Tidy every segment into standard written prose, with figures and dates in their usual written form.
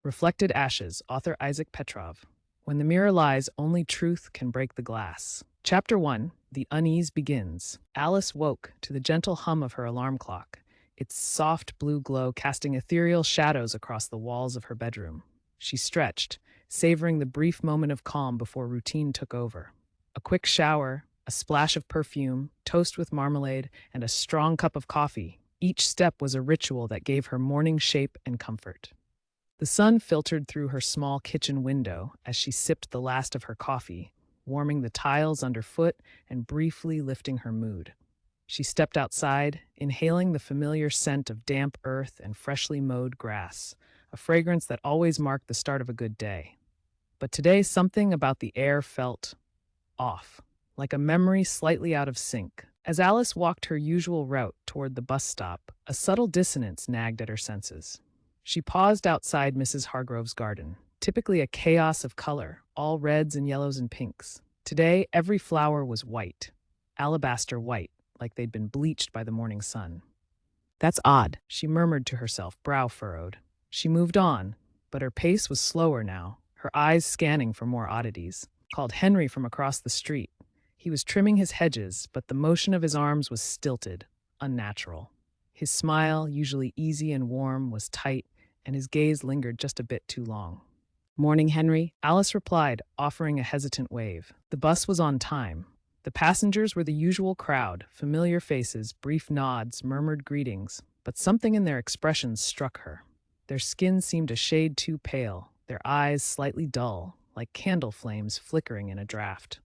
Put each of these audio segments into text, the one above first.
Reflected Ashes, author Isaac Petrov. When the mirror lies, only truth can break the glass. Chapter 1. The Unease Begins. Alice woke to the gentle hum of her alarm clock, its soft blue glow casting ethereal shadows across the walls of her bedroom. She stretched, savoring the brief moment of calm before routine took over. A quick shower, a splash of perfume, toast with marmalade, and a strong cup of coffee. Each step was a ritual that gave her morning shape and comfort. The sun filtered through her small kitchen window as she sipped the last of her coffee, warming the tiles underfoot and briefly lifting her mood. She stepped outside, inhaling the familiar scent of damp earth and freshly mowed grass, a fragrance that always marked the start of a good day. But today, something about the air felt off, like a memory slightly out of sync. As Alice walked her usual route toward the bus stop, a subtle dissonance nagged at her senses. She paused outside Mrs. Hargrove's garden, typically a chaos of color, all reds and yellows and pinks. Today, every flower was white, alabaster white, like they'd been bleached by the morning sun. That's odd, she murmured to herself, brow furrowed. She moved on, but her pace was slower now, her eyes scanning for more oddities. Called Henry from across the street. He was trimming his hedges, but the motion of his arms was stilted, unnatural. His smile, usually easy and warm, was tight, and his gaze lingered just a bit too long. "Morning, Henry," Alice replied, offering a hesitant wave. The bus was on time. The passengers were the usual crowd, familiar faces, brief nods, murmured greetings, but something in their expressions struck her. Their skin seemed a shade too pale, their eyes slightly dull, like candle flames flickering in a draft.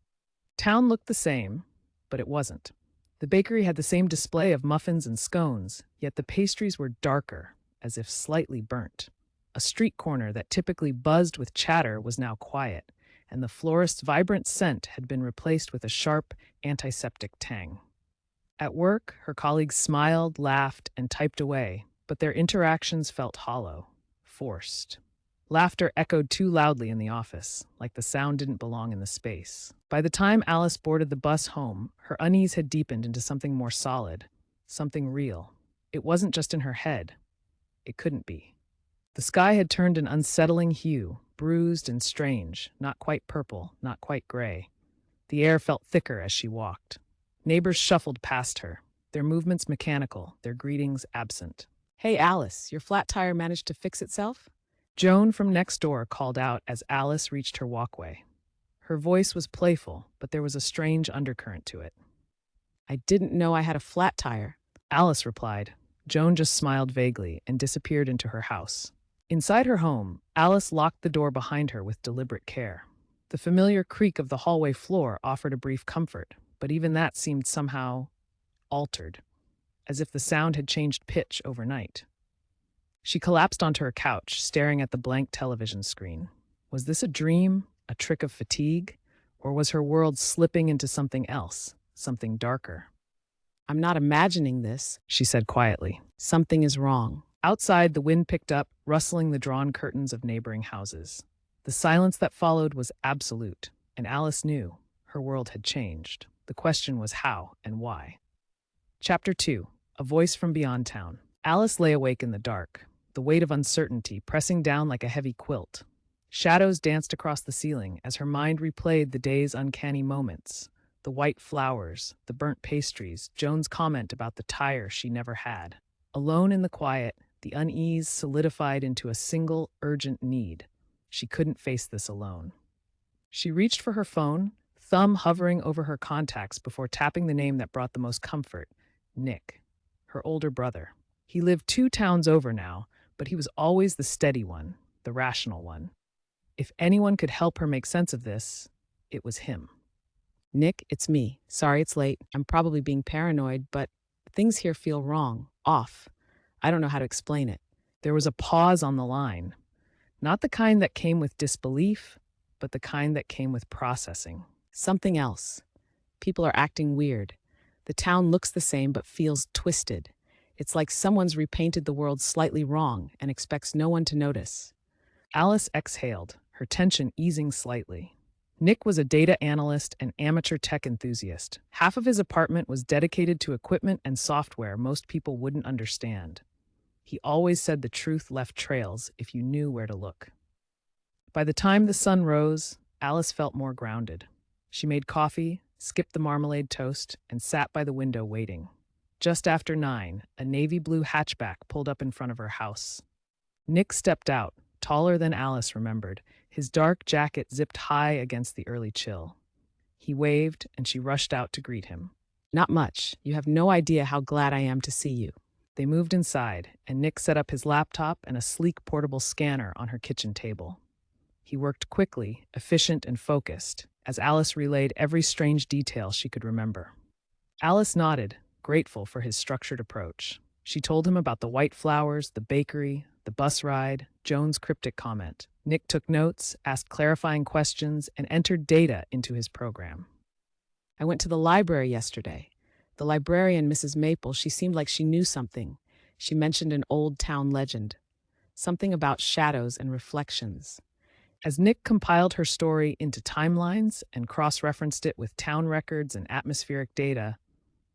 Town looked the same, but it wasn't. The bakery had the same display of muffins and scones, yet the pastries were darker, as if slightly burnt. A street corner that typically buzzed with chatter was now quiet, and the florist's vibrant scent had been replaced with a sharp, antiseptic tang. At work, her colleagues smiled, laughed, and typed away, but their interactions felt hollow, forced. Laughter echoed too loudly in the office, like the sound didn't belong in the space. By the time Alice boarded the bus home, her unease had deepened into something more solid, something real. It wasn't just in her head. It couldn't be. The sky had turned an unsettling hue, bruised and strange, not quite purple, not quite gray. The air felt thicker as she walked. Neighbors shuffled past her, their movements mechanical, their greetings absent. "Hey, Alice, your flat tire managed to fix itself?" Joan from next door called out as Alice reached her walkway. Her voice was playful, but there was a strange undercurrent to it. "I didn't know I had a flat tire," Alice replied. Joan just smiled vaguely and disappeared into her house. Inside her home, Alice locked the door behind her with deliberate care. The familiar creak of the hallway floor offered a brief comfort, but even that seemed somehow altered, as if the sound had changed pitch overnight. She collapsed onto her couch, staring at the blank television screen. Was this a dream, a trick of fatigue, or was her world slipping into something else, something darker? "I'm not imagining this," she said quietly. "Something is wrong." Outside, the wind picked up, rustling the drawn curtains of neighboring houses. The silence that followed was absolute, and Alice knew her world had changed. The question was how and why. Chapter 2. A Voice from Beyond Town. Alice lay awake in the dark, the weight of uncertainty pressing down like a heavy quilt. Shadows danced across the ceiling as her mind replayed the day's uncanny moments. The white flowers, the burnt pastries, Joan's comment about the tire she never had. Alone in the quiet, the unease solidified into a single, urgent need. She couldn't face this alone. She reached for her phone, thumb hovering over her contacts before tapping the name that brought the most comfort, Nick, her older brother. He lived 2 towns over now, but he was always the steady one, the rational one. If anyone could help her make sense of this, it was him. "Nick, it's me. Sorry it's late. I'm probably being paranoid, but things here feel wrong, off. I don't know how to explain it." There was a pause on the line. Not the kind that came with disbelief, but the kind that came with processing. "Something else. People are acting weird. The town looks the same but feels twisted. It's like someone's repainted the world slightly wrong and expects no one to notice." Alice exhaled, her tension easing slightly. Nick was a data analyst and amateur tech enthusiast. Half of his apartment was dedicated to equipment and software most people wouldn't understand. He always said the truth left trails if you knew where to look. By the time the sun rose, Alice felt more grounded. She made coffee, skipped the marmalade toast, and sat by the window waiting. Just after 9, a navy blue hatchback pulled up in front of her house. Nick stepped out, taller than Alice remembered, his dark jacket zipped high against the early chill. He waved, and she rushed out to greet him. Not much. You have no idea how glad I am to see you. They moved inside, and Nick set up his laptop and a sleek portable scanner on her kitchen table. He worked quickly, efficient, and focused, as Alice relayed every strange detail she could remember. Alice nodded, grateful for his structured approach. She told him about the white flowers, the bakery, the bus ride, Joan's cryptic comment. Nick took notes, asked clarifying questions, and entered data into his program. I went to the library yesterday. The librarian, Mrs. Maple, she seemed like she knew something. She mentioned an old town legend. Something about shadows and reflections. As Nick compiled her story into timelines and cross-referenced it with town records and atmospheric data,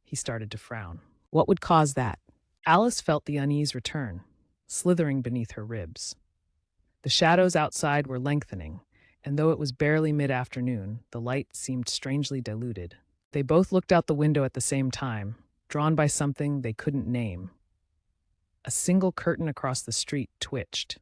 he started to frown. What would cause that? Alice felt the unease return, slithering beneath her ribs. The shadows outside were lengthening, and though it was barely mid-afternoon, the light seemed strangely diluted. They both looked out the window at the same time, drawn by something they couldn't name. A single curtain across the street twitched.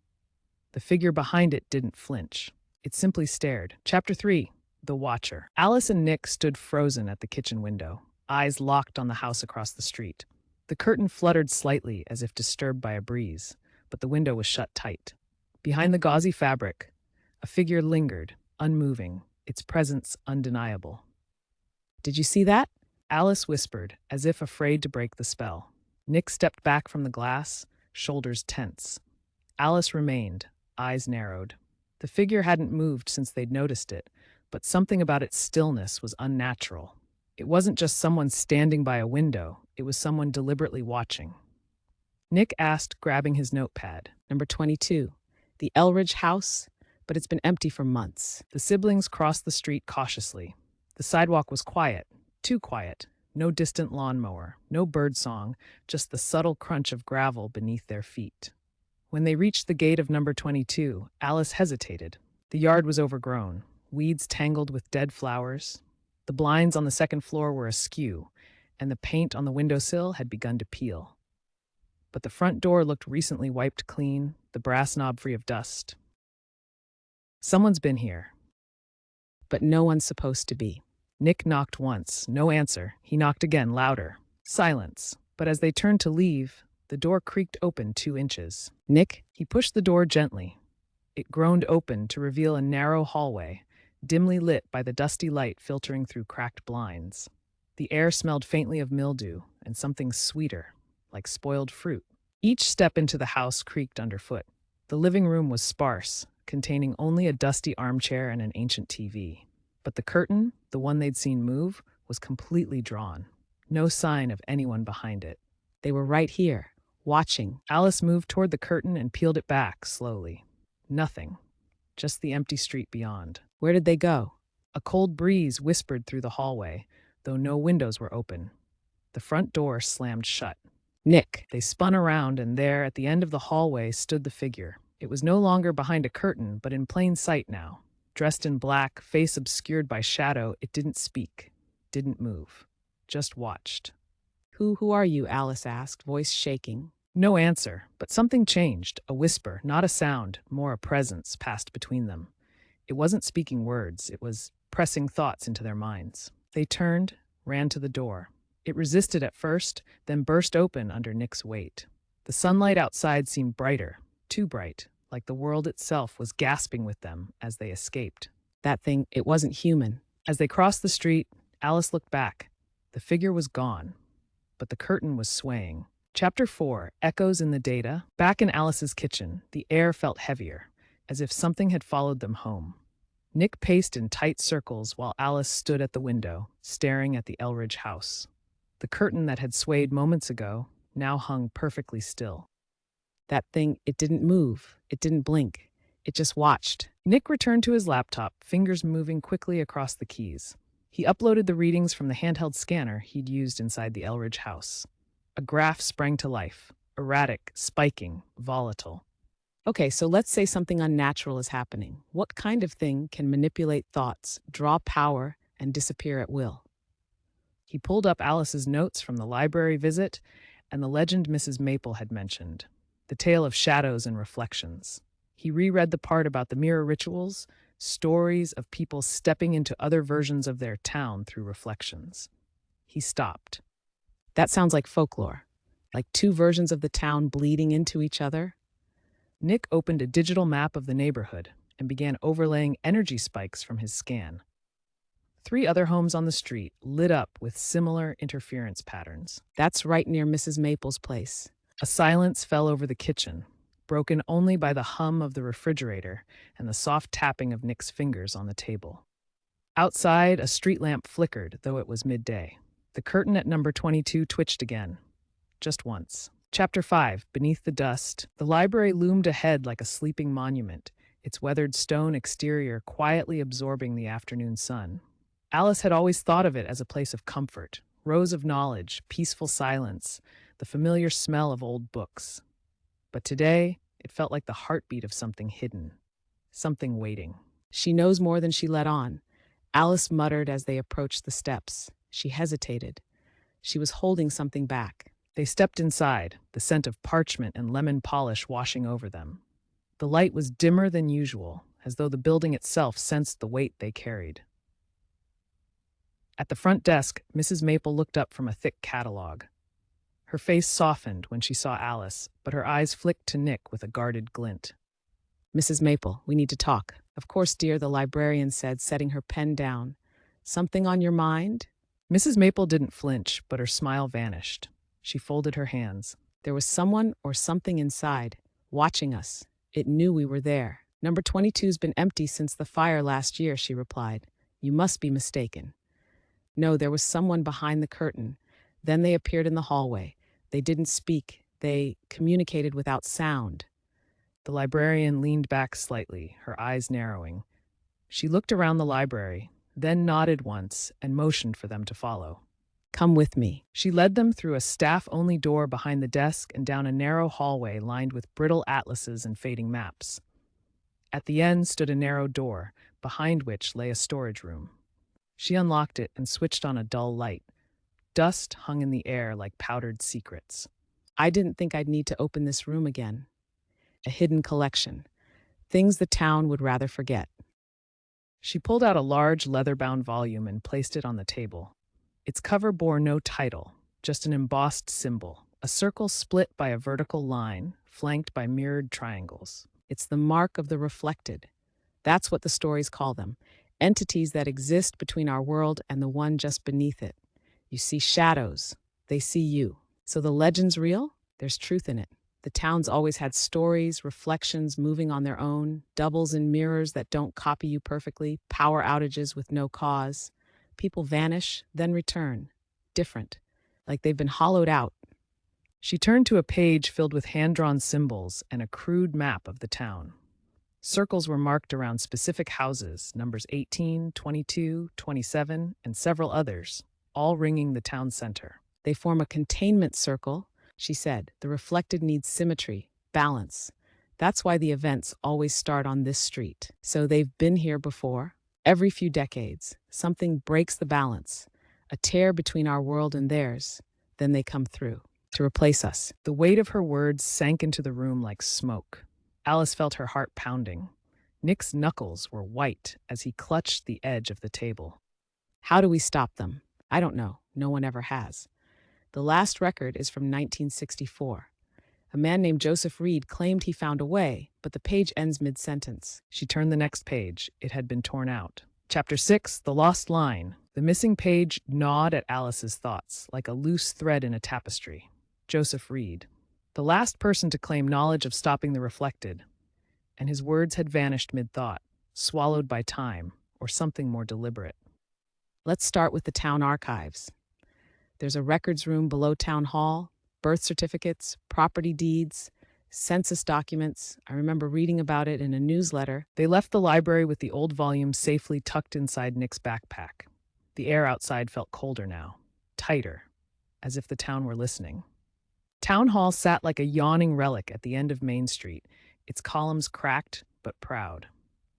The figure behind it didn't flinch. It simply stared. Chapter 3. The Watcher. Alice and Nick stood frozen at the kitchen window, eyes locked on the house across the street. The curtain fluttered slightly as if disturbed by a breeze, but the window was shut tight. Behind the gauzy fabric, a figure lingered, unmoving, its presence undeniable. Did you see that? Alice whispered, as if afraid to break the spell. Nick stepped back from the glass, shoulders tense. Alice remained, eyes narrowed. The figure hadn't moved since they'd noticed it, but something about its stillness was unnatural. It wasn't just someone standing by a window, it was someone deliberately watching. Nick asked, grabbing his notepad. Number 22. The Elridge house, but it's been empty for months. The siblings crossed the street cautiously. The sidewalk was quiet, too quiet. No distant lawnmower, no birdsong, just the subtle crunch of gravel beneath their feet. When they reached the gate of number 22, Alice hesitated. The yard was overgrown, weeds tangled with dead flowers. The blinds on the second floor were askew, and the paint on the windowsill had begun to peel. But the front door looked recently wiped clean, the brass knob free of dust. Someone's been here. But no one's supposed to be. Nick knocked once, no answer. He knocked again, louder. Silence. But as they turned to leave, the door creaked open 2 inches. Nick? He pushed the door gently. It groaned open to reveal a narrow hallway, dimly lit by the dusty light filtering through cracked blinds. The air smelled faintly of mildew and something sweeter, like spoiled fruit. Each step into the house creaked underfoot. The living room was sparse, containing only a dusty armchair and an ancient TV. But the curtain, the one they'd seen move, was completely drawn. No sign of anyone behind it. They were right here, watching. Alice moved toward the curtain and peeled it back slowly. Nothing. Just the empty street beyond. Where did they go? A cold breeze whispered through the hallway, though no windows were open. The front door slammed shut. Nick. They spun around, and there, at the end of the hallway, stood the figure. It was no longer behind a curtain, but in plain sight now. Dressed in black, face obscured by shadow, it didn't speak, didn't move, just watched. Who are you? Alice asked, voice shaking. No answer, but something changed, a whisper, not a sound, more a presence passed between them. It wasn't speaking words, it was pressing thoughts into their minds. They turned, ran to the door. It resisted at first, then burst open under Nick's weight. The sunlight outside seemed brighter, too bright, like the world itself was gasping with them as they escaped. That thing, it wasn't human. As they crossed the street, Alice looked back. The figure was gone, but the curtain was swaying. Chapter 4, Echoes in the Data. Back in Alice's kitchen, the air felt heavier, as if something had followed them home. Nick paced in tight circles while Alice stood at the window, staring at the Elridge house. The curtain that had swayed moments ago now hung perfectly still. That thing, it didn't move. It didn't blink. It just watched. Nick returned to his laptop, fingers moving quickly across the keys. He uploaded the readings from the handheld scanner he'd used inside the Elridge house. A graph sprang to life. erratic, spiking, volatile. Okay, so let's say something unnatural is happening. What kind of thing can manipulate thoughts, draw power, and disappear at will? He pulled up Alice's notes from the library visit and the legend Mrs. Maple had mentioned, the tale of shadows and reflections. He reread the part about the mirror rituals, stories of people stepping into other versions of their town through reflections. He stopped. That sounds like folklore, like two versions of the town bleeding into each other. Nick opened a digital map of the neighborhood and began overlaying energy spikes from his scan. 3 other homes on the street lit up with similar interference patterns. That's right near Mrs. Maple's place. A silence fell over the kitchen, broken only by the hum of the refrigerator and the soft tapping of Nick's fingers on the table. Outside, a street lamp flickered, though it was midday. The curtain at number 22 twitched again, just once. Chapter 5, Beneath the Dust. The library loomed ahead like a sleeping monument, its weathered stone exterior quietly absorbing the afternoon sun. Alice had always thought of it as a place of comfort, rows of knowledge, peaceful silence, the familiar smell of old books. But today, it felt like the heartbeat of something hidden, something waiting. She knows more than she let on, Alice muttered as they approached the steps. She hesitated. She was holding something back. They stepped inside, the scent of parchment and lemon polish washing over them. The light was dimmer than usual, as though the building itself sensed the weight they carried. At the front desk, Mrs. Maple looked up from a thick catalog. Her face softened when she saw Alice, but her eyes flicked to Nick with a guarded glint. Mrs. Maple, we need to talk. Of course, dear, the librarian said, setting her pen down. Something on your mind? Mrs. Maple didn't flinch, but her smile vanished. She folded her hands. There was someone or something inside, watching us. It knew we were there. Number 22's been empty since the fire last year, she replied. You must be mistaken. No, there was someone behind the curtain. Then they appeared in the hallway. They didn't speak. They communicated without sound. The librarian leaned back slightly, her eyes narrowing. She looked around the library, then nodded once and motioned for them to follow. Come with me. She led them through a staff-only door behind the desk and down a narrow hallway lined with brittle atlases and fading maps. At the end stood a narrow door, behind which lay a storage room. She unlocked it and switched on a dull light. Dust hung in the air like powdered secrets. I didn't think I'd need to open this room again. A hidden collection. Things the town would rather forget. She pulled out a large leather-bound volume and placed it on the table. Its cover bore no title, just an embossed symbol, a circle split by a vertical line, flanked by mirrored triangles. It's the mark of the reflected. That's what the stories call them. Entities that exist between our world and the one just beneath it. You see shadows. They see you. So the legend's real? There's truth in it. The town's always had stories, reflections moving on their own, doubles and mirrors that don't copy you perfectly, power outages with no cause. People vanish, then return. Different. Like they've been hollowed out. She turned to a page filled with hand-drawn symbols and a crude map of the town. Circles were marked around specific houses, numbers 18, 22, 27, and several others, all ringing the town center. They form a containment circle, she said. The reflected needs symmetry, balance. That's why the events always start on this street. So they've been here before. Every few decades, something breaks the balance, a tear between our world and theirs. Then they come through to replace us. The weight of her words sank into the room like smoke. Alice felt her heart pounding. Nick's knuckles were white as he clutched the edge of the table. How do we stop them? I don't know. No one ever has. The last record is from 1964. A man named Joseph Reed claimed he found a way, but the page ends mid-sentence. She turned the next page. It had been torn out. Chapter 6, The Lost Line. The missing page gnawed at Alice's thoughts, like a loose thread in a tapestry. Joseph Reed, the last person to claim knowledge of stopping the reflected, and his words had vanished mid-thought, swallowed by time, or something more deliberate. Let's start with the town archives. There's a records room below town hall, birth certificates, property deeds, census documents. I remember reading about it in a newsletter. They left the library with the old volume safely tucked inside Nick's backpack. The air outside felt colder now, tighter, as if the town were listening. Town Hall sat like a yawning relic at the end of Main Street, its columns cracked but proud.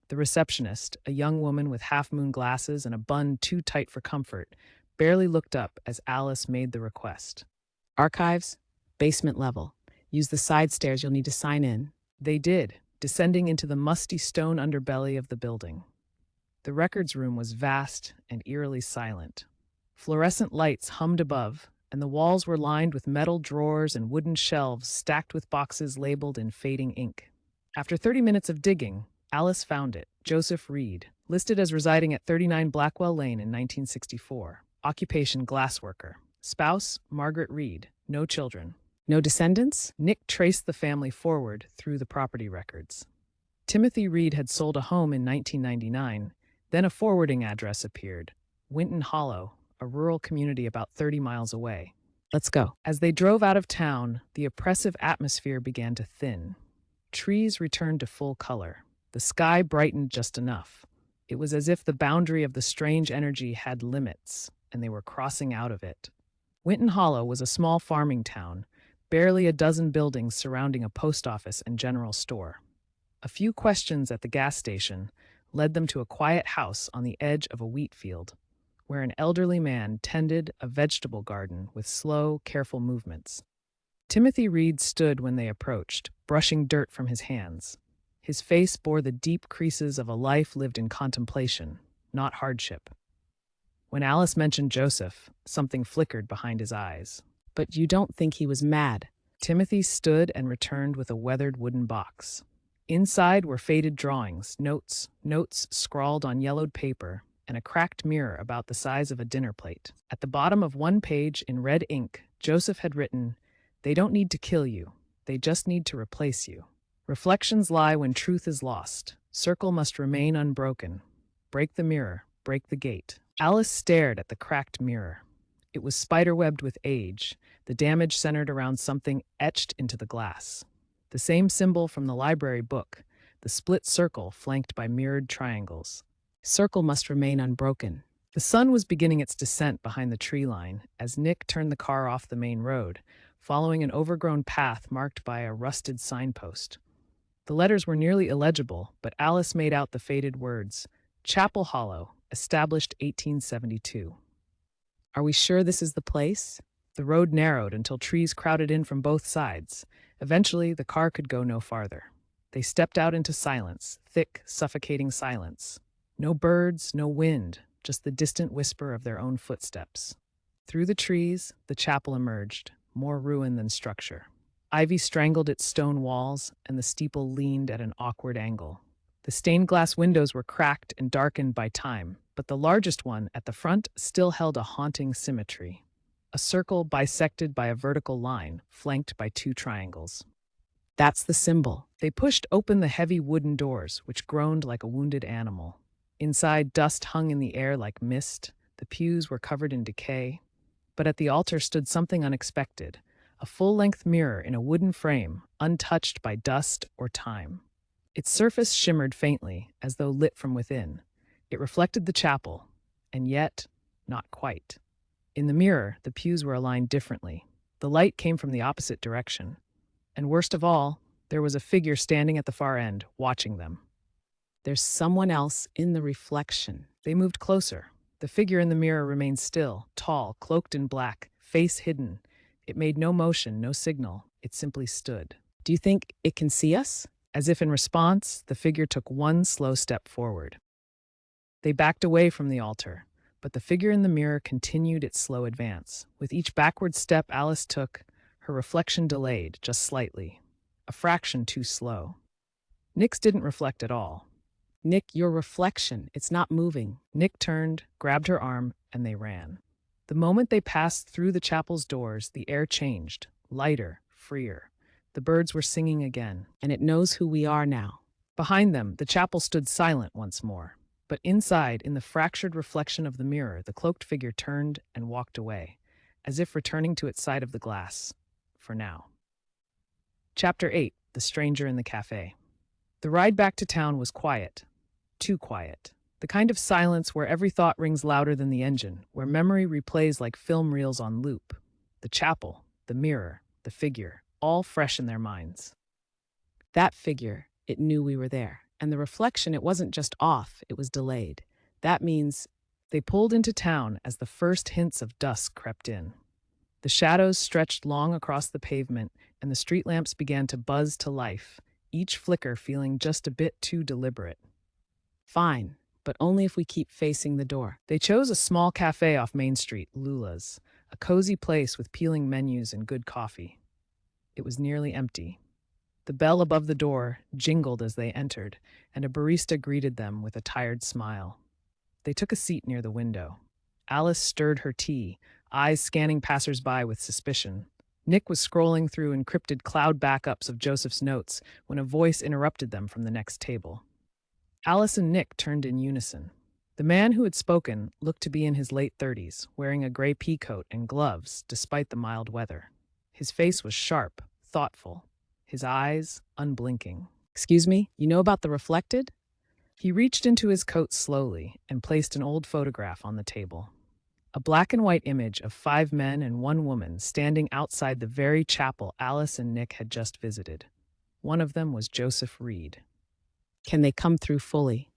The receptionist, a young woman with half-moon glasses and a bun too tight for comfort, barely looked up as Alice made the request. Archives, basement level. Use the side stairs, you'll need to sign in. They did, descending into the musty stone underbelly of the building. The records room was vast and eerily silent. Fluorescent lights hummed above, and the walls were lined with metal drawers and wooden shelves stacked with boxes labeled in fading ink. After 30 minutes of digging, Alice found it. Joseph Reed, listed as residing at 39 Blackwell Lane in 1964. Occupation glassworker. Spouse, Margaret Reed. No children. No descendants? Nick traced the family forward through the property records. Timothy Reed had sold a home in 1999. Then a forwarding address appeared. Winton Hollow, a rural community about 30 miles away. Let's go. As they drove out of town, the oppressive atmosphere began to thin. Trees returned to full color. The sky brightened just enough. It was as if the boundary of the strange energy had limits, and they were crossing out of it. Winton Hollow was a small farming town, barely a dozen buildings surrounding a post office and general store. A few questions at the gas station led them to a quiet house on the edge of a wheat field, where an elderly man tended a vegetable garden with slow, careful movements. Timothy Reed stood when they approached, brushing dirt from his hands. His face bore the deep creases of a life lived in contemplation, not hardship. When Alice mentioned Joseph, something flickered behind his eyes. But you don't think he was mad? Timothy stood and returned with a weathered wooden box. Inside were faded drawings, notes scrawled on yellowed paper, and a cracked mirror about the size of a dinner plate. At the bottom of one page, in red ink, Joseph had written, "They don't need to kill you. They just need to replace you. Reflections lie when truth is lost. Circle must remain unbroken. Break the mirror, break the gate." Alice stared at the cracked mirror. It was spiderwebbed with age, the damage centered around something etched into the glass. The same symbol from the library book, the split circle flanked by mirrored triangles. Circle must remain unbroken. The sun was beginning its descent behind the tree line as Nick turned the car off the main road, following an overgrown path marked by a rusted signpost. The letters were nearly illegible, but Alice made out the faded words, "Chapel Hollow, established 1872. Are we sure this is the place? The road narrowed until trees crowded in from both sides. Eventually, the car could go no farther. They stepped out into silence, thick, suffocating silence. No birds, no wind, just the distant whisper of their own footsteps. Through the trees, the chapel emerged, more ruin than structure. Ivy strangled its stone walls, and the steeple leaned at an awkward angle. The stained glass windows were cracked and darkened by time, but the largest one at the front still held a haunting symmetry. A circle bisected by a vertical line, flanked by two triangles. That's the symbol. They pushed open the heavy wooden doors, which groaned like a wounded animal. Inside, dust hung in the air like mist. The pews were covered in decay. But at the altar stood something unexpected, a full-length mirror in a wooden frame, untouched by dust or time. Its surface shimmered faintly, as though lit from within. It reflected the chapel, and yet, not quite. In the mirror, the pews were aligned differently. The light came from the opposite direction. And worst of all, there was a figure standing at the far end, watching them. There's someone else in the reflection. They moved closer. The figure in the mirror remained still, tall, cloaked in black, face hidden. It made no motion, no signal. It simply stood. Do you think it can see us? As if in response, the figure took one slow step forward. They backed away from the altar, but the figure in the mirror continued its slow advance. With each backward step Alice took, her reflection delayed, just slightly, a fraction too slow. Nick's didn't reflect at all. Nick, your reflection, it's not moving. Nick turned, grabbed her arm, and they ran. The moment they passed through the chapel's doors, the air changed, lighter, freer. The birds were singing again. And it knows who we are now. Behind them, the chapel stood silent once more. But inside, in the fractured reflection of the mirror, the cloaked figure turned and walked away, as if returning to its side of the glass, for now. Chapter 8, The Stranger in the Cafe. The ride back to town was quiet. Too quiet. The kind of silence where every thought rings louder than the engine, where memory replays like film reels on loop. The chapel, the mirror, the figure, all fresh in their minds. That figure, it knew we were there. And the reflection, it wasn't just off, it was delayed. That means They pulled into town as the first hints of dusk crept in. The shadows stretched long across the pavement, and the street lamps began to buzz to life, each flicker feeling just a bit too deliberate. fine, but only if we keep facing the door. They chose a small cafe off Main Street, Lula's, a cozy place with peeling menus and good coffee. It was nearly empty. The bell above the door jingled as they entered, and a barista greeted them with a tired smile. They took a seat near the window. Alice stirred her tea, eyes scanning passers-by with suspicion. Nick was scrolling through encrypted cloud backups of Joseph's notes when a voice interrupted them from the next table. Alice and Nick turned in unison. The man who had spoken looked to be in his late 30s, wearing a gray pea coat and gloves despite the mild weather. His face was sharp, thoughtful, his eyes unblinking. Excuse me, you know about the reflected? He reached into his coat slowly and placed an old photograph on the table. A black and white image of 5 men and 1 woman standing outside the very chapel Alice and Nick had just visited. One of them was Joseph Reed. Can they come through fully?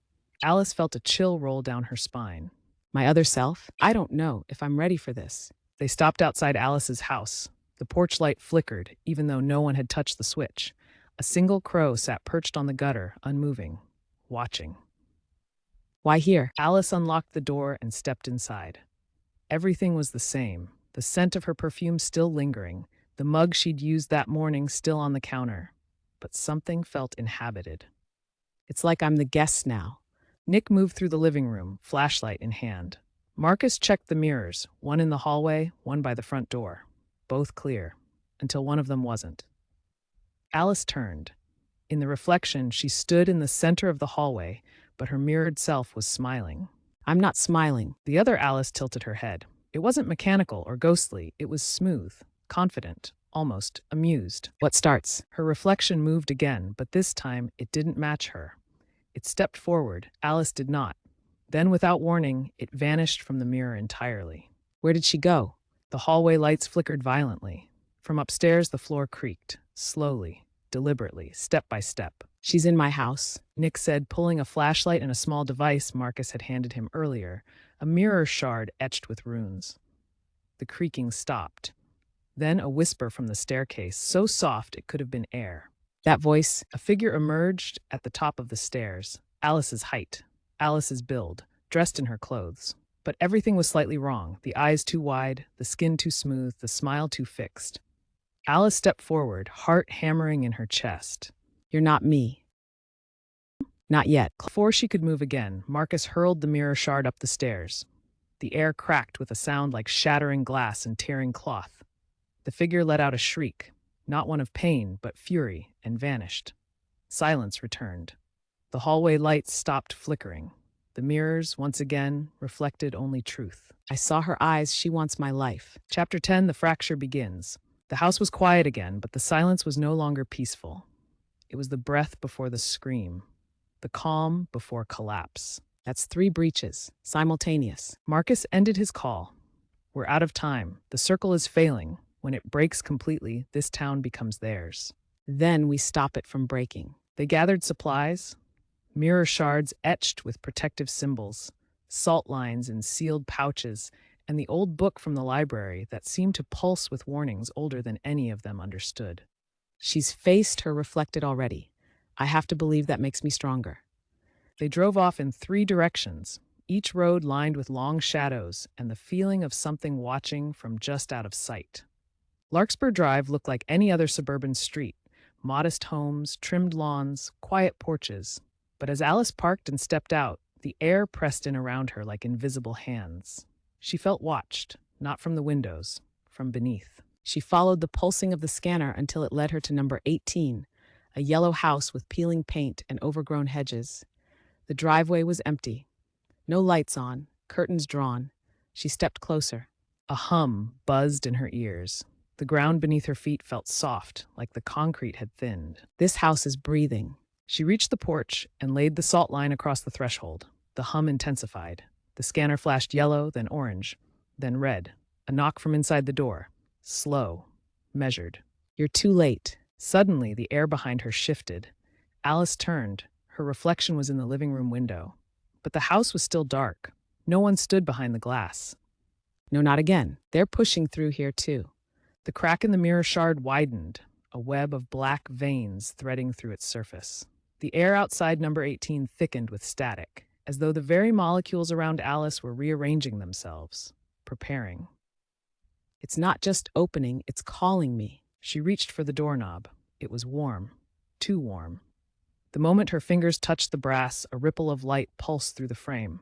Alice felt a chill roll down her spine. My other self? I don't know if I'm ready for this. They stopped outside Alice's house. The porch light flickered, even though no one had touched the switch. A single crow sat perched on the gutter, unmoving, watching. Why here? Alice unlocked the door and stepped inside. Everything was the same, the scent of her perfume still lingering, the mug she'd used that morning still on the counter. But something felt inhabited. It's like I'm the guest now. Nick moved through the living room, flashlight in hand. Marcus checked the mirrors, one in the hallway, one by the front door. Both clear, until one of them wasn't. Alice turned. In the reflection, she stood in the center of the hallway, but her mirrored self was smiling. I'm not smiling. The other Alice tilted her head. It wasn't mechanical or ghostly, it was smooth, confident, almost amused. What starts? Her reflection moved again, but this time it didn't match her. It stepped forward, Alice did not. Then, without warning, it vanished from the mirror entirely. Where did she go? The hallway lights flickered violently. From upstairs, the floor creaked, slowly, deliberately, step by step. She's in my house. Nick said, pulling a flashlight and a small device Marcus had handed him earlier, a mirror shard etched with runes. The creaking stopped. Then a whisper from the staircase, so soft it could have been air. That voice? A figure emerged at the top of the stairs. Alice's height, Alice's build, dressed in her clothes. But everything was slightly wrong. The eyes too wide, the skin too smooth, the smile too fixed. Alice stepped forward, heart hammering in her chest. You're not me. Not yet. Before she could move again, Marcus hurled the mirror shard up the stairs. The air cracked with a sound like shattering glass and tearing cloth. The figure let out a shriek, not one of pain, but fury, and vanished. Silence returned. The hallway lights stopped flickering. The mirrors, once again, reflected only truth. I saw her eyes. She wants my life. Chapter 10, The Fracture Begins. The house was quiet again, but the silence was no longer peaceful. It was the breath before the scream, the calm before collapse. That's 3 breaches, simultaneous. Marcus ended his call. We're out of time. The circle is failing. When it breaks completely, this town becomes theirs. Then we stop it from breaking. They gathered supplies, mirror shards etched with protective symbols, salt lines in sealed pouches, and the old book from the library that seemed to pulse with warnings older than any of them understood. She's faced her reflected already. I have to believe that makes me stronger. They drove off in 3 directions, each road lined with long shadows and the feeling of something watching from just out of sight. Larkspur Drive looked like any other suburban street, modest homes, trimmed lawns, quiet porches. But as Alice parked and stepped out, the air pressed in around her like invisible hands. She felt watched, not from the windows, from beneath. She followed the pulsing of the scanner until it led her to number 18, a yellow house with peeling paint and overgrown hedges. The driveway was empty. No lights on, curtains drawn. She stepped closer. A hum buzzed in her ears. The ground beneath her feet felt soft, like the concrete had thinned. This house is breathing. She reached the porch and laid the salt line across the threshold. The hum intensified. The scanner flashed yellow, then orange, then red. A knock from inside the door. Slow, measured. You're too late. Suddenly, the air behind her shifted. Alice turned. Her reflection was in the living room window. But the house was still dark. No one stood behind the glass. No, not again. They're pushing through here too. The crack in the mirror shard widened, a web of black veins threading through its surface. The air outside number 18 thickened with static, as though the very molecules around Alice were rearranging themselves, preparing. It's not just opening, it's calling me. She reached for the doorknob. It was warm, too warm. The moment her fingers touched the brass, a ripple of light pulsed through the frame.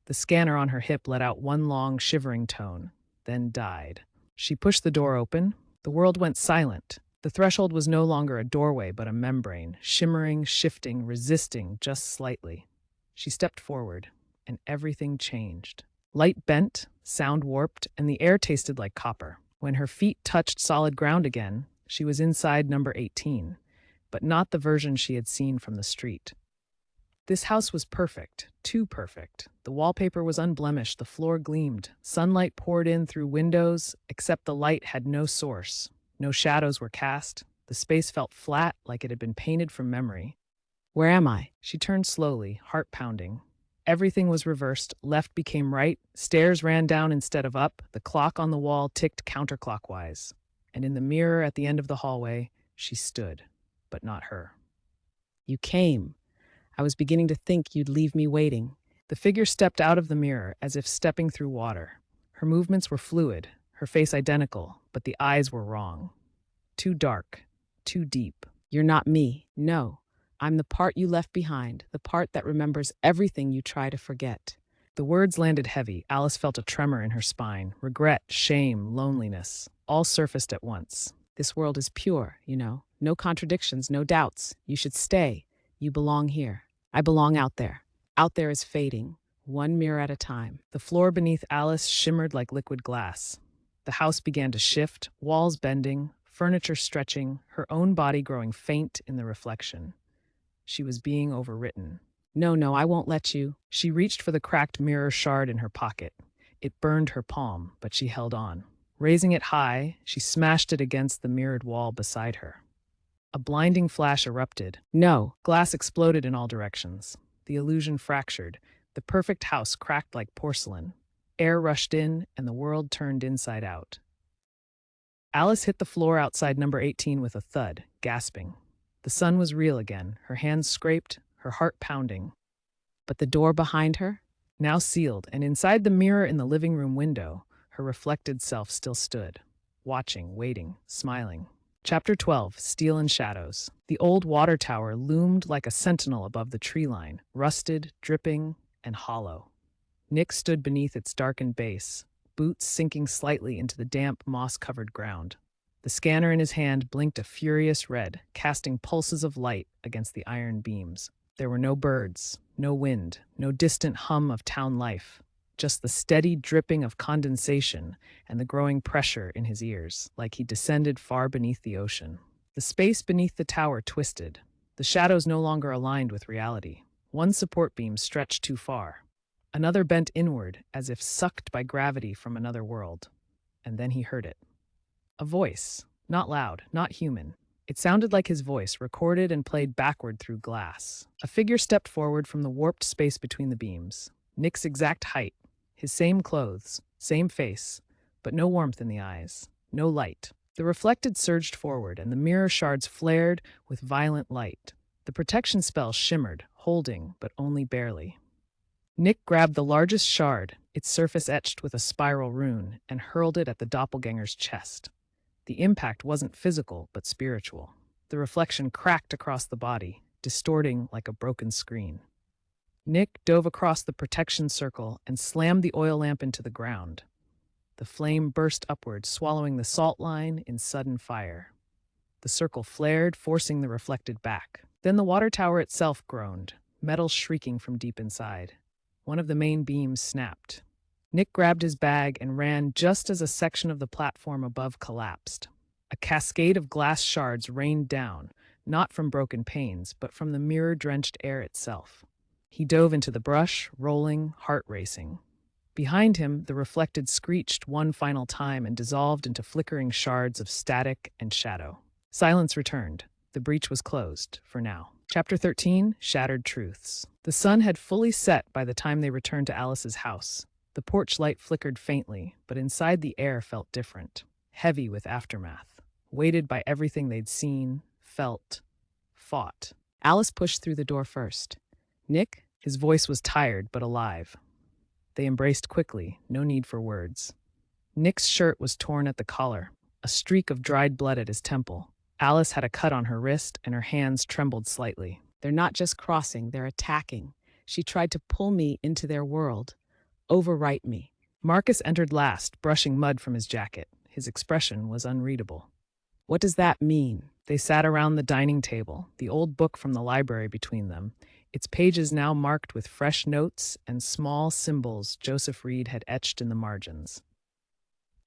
The scanner on her hip let out one long, shivering tone, then died. She pushed the door open. The world went silent. The threshold was no longer a doorway, but a membrane, shimmering, shifting, resisting just slightly. She stepped forward, and everything changed. Light bent, sound warped, and the air tasted like copper. When her feet touched solid ground again, she was inside number 18, but not the version she had seen from the street. This house was perfect, too perfect. The wallpaper was unblemished, the floor gleamed. Sunlight poured in through windows, except the light had no source. No shadows were cast. The space felt flat, like it had been painted from memory. Where am I? She turned slowly, heart pounding. Everything was reversed. Left became right. Stairs ran down instead of up. The clock on the wall ticked counterclockwise. And in the mirror at the end of the hallway, she stood, but not her. You came. I was beginning to think you'd leave me waiting. The figure stepped out of the mirror as if stepping through water. Her movements were fluid, her face identical, but the eyes were wrong. Too dark, too deep. You're not me. No. I'm the part you left behind, the part that remembers everything you try to forget. The words landed heavy. Alice felt a tremor in her spine. Regret, shame, loneliness, all surfaced at once. This world is pure, you know. No contradictions, no doubts. You should stay. You belong here. I belong out there. Out there is fading, one mirror at a time. The floor beneath Alice shimmered like liquid glass. The house began to shift, walls bending, furniture stretching, her own body growing faint in the reflection. She was being overwritten. No, I won't let you. She reached for the cracked mirror shard in her pocket. It burned her palm, but she held on. Raising it high, she smashed it against the mirrored wall beside her. A blinding flash erupted. No. Glass exploded in all directions. The illusion fractured. The perfect house cracked like porcelain. Air rushed in, and the world turned inside out. Alice hit the floor outside number 18 with a thud, gasping. The sun was real again, her hands scraped, her heart pounding. But the door behind her? Now sealed, and inside the mirror in the living room window, her reflected self still stood, watching, waiting, smiling. Chapter 12, Steel and Shadows. The old water tower loomed like a sentinel above the tree line, rusted, dripping, and hollow. Nick stood beneath its darkened base, boots sinking slightly into the damp, moss-covered ground. The scanner in his hand blinked a furious red, casting pulses of light against the iron beams. There were no birds, no wind, no distant hum of town life, just the steady dripping of condensation and the growing pressure in his ears, like he descended far beneath the ocean. The space beneath the tower twisted. The shadows no longer aligned with reality. One support beam stretched too far. Another bent inward, as if sucked by gravity from another world. And then he heard it. A voice, not loud, not human. It sounded like his voice, recorded and played backward through glass. A figure stepped forward from the warped space between the beams. Nick's exact height, his same clothes, same face, but no warmth in the eyes, no light. The reflected surged forward, and the mirror shards flared with violent light. The protection spell shimmered, holding, but only barely. Nick grabbed the largest shard, its surface etched with a spiral rune, and hurled it at the doppelganger's chest. The impact wasn't physical, but spiritual. The reflection cracked across the body, distorting like a broken screen. Nick dove across the protection circle and slammed the oil lamp into the ground. The flame burst upward, swallowing the salt line in sudden fire. The circle flared, forcing the reflected back. Then the water tower itself groaned, metal shrieking from deep inside. One of the main beams snapped. Nick grabbed his bag and ran just as a section of the platform above collapsed. A cascade of glass shards rained down, not from broken panes, but from the mirror-drenched air itself. He dove into the brush, rolling, heart racing. Behind him, the reflected screeched one final time and dissolved into flickering shards of static and shadow. Silence returned. The breach was closed, for now. Chapter 13, Shattered Truths. The sun had fully set by the time they returned to Alice's house. The porch light flickered faintly, but inside the air felt different, heavy with aftermath, weighted by everything they'd seen, felt, fought. Alice pushed through the door first. Nick? His voice was tired but alive. They embraced quickly, no need for words. Nick's shirt was torn at the collar, a streak of dried blood at his temple. Alice had a cut on her wrist and her hands trembled slightly. They're not just crossing, they're attacking. She tried to pull me into their world, overwrite me. Marcus entered last, brushing mud from his jacket. His expression was unreadable. What does that mean? They sat around the dining table, the old book from the library between them, its pages now marked with fresh notes and small symbols Joseph Reed had etched in the margins.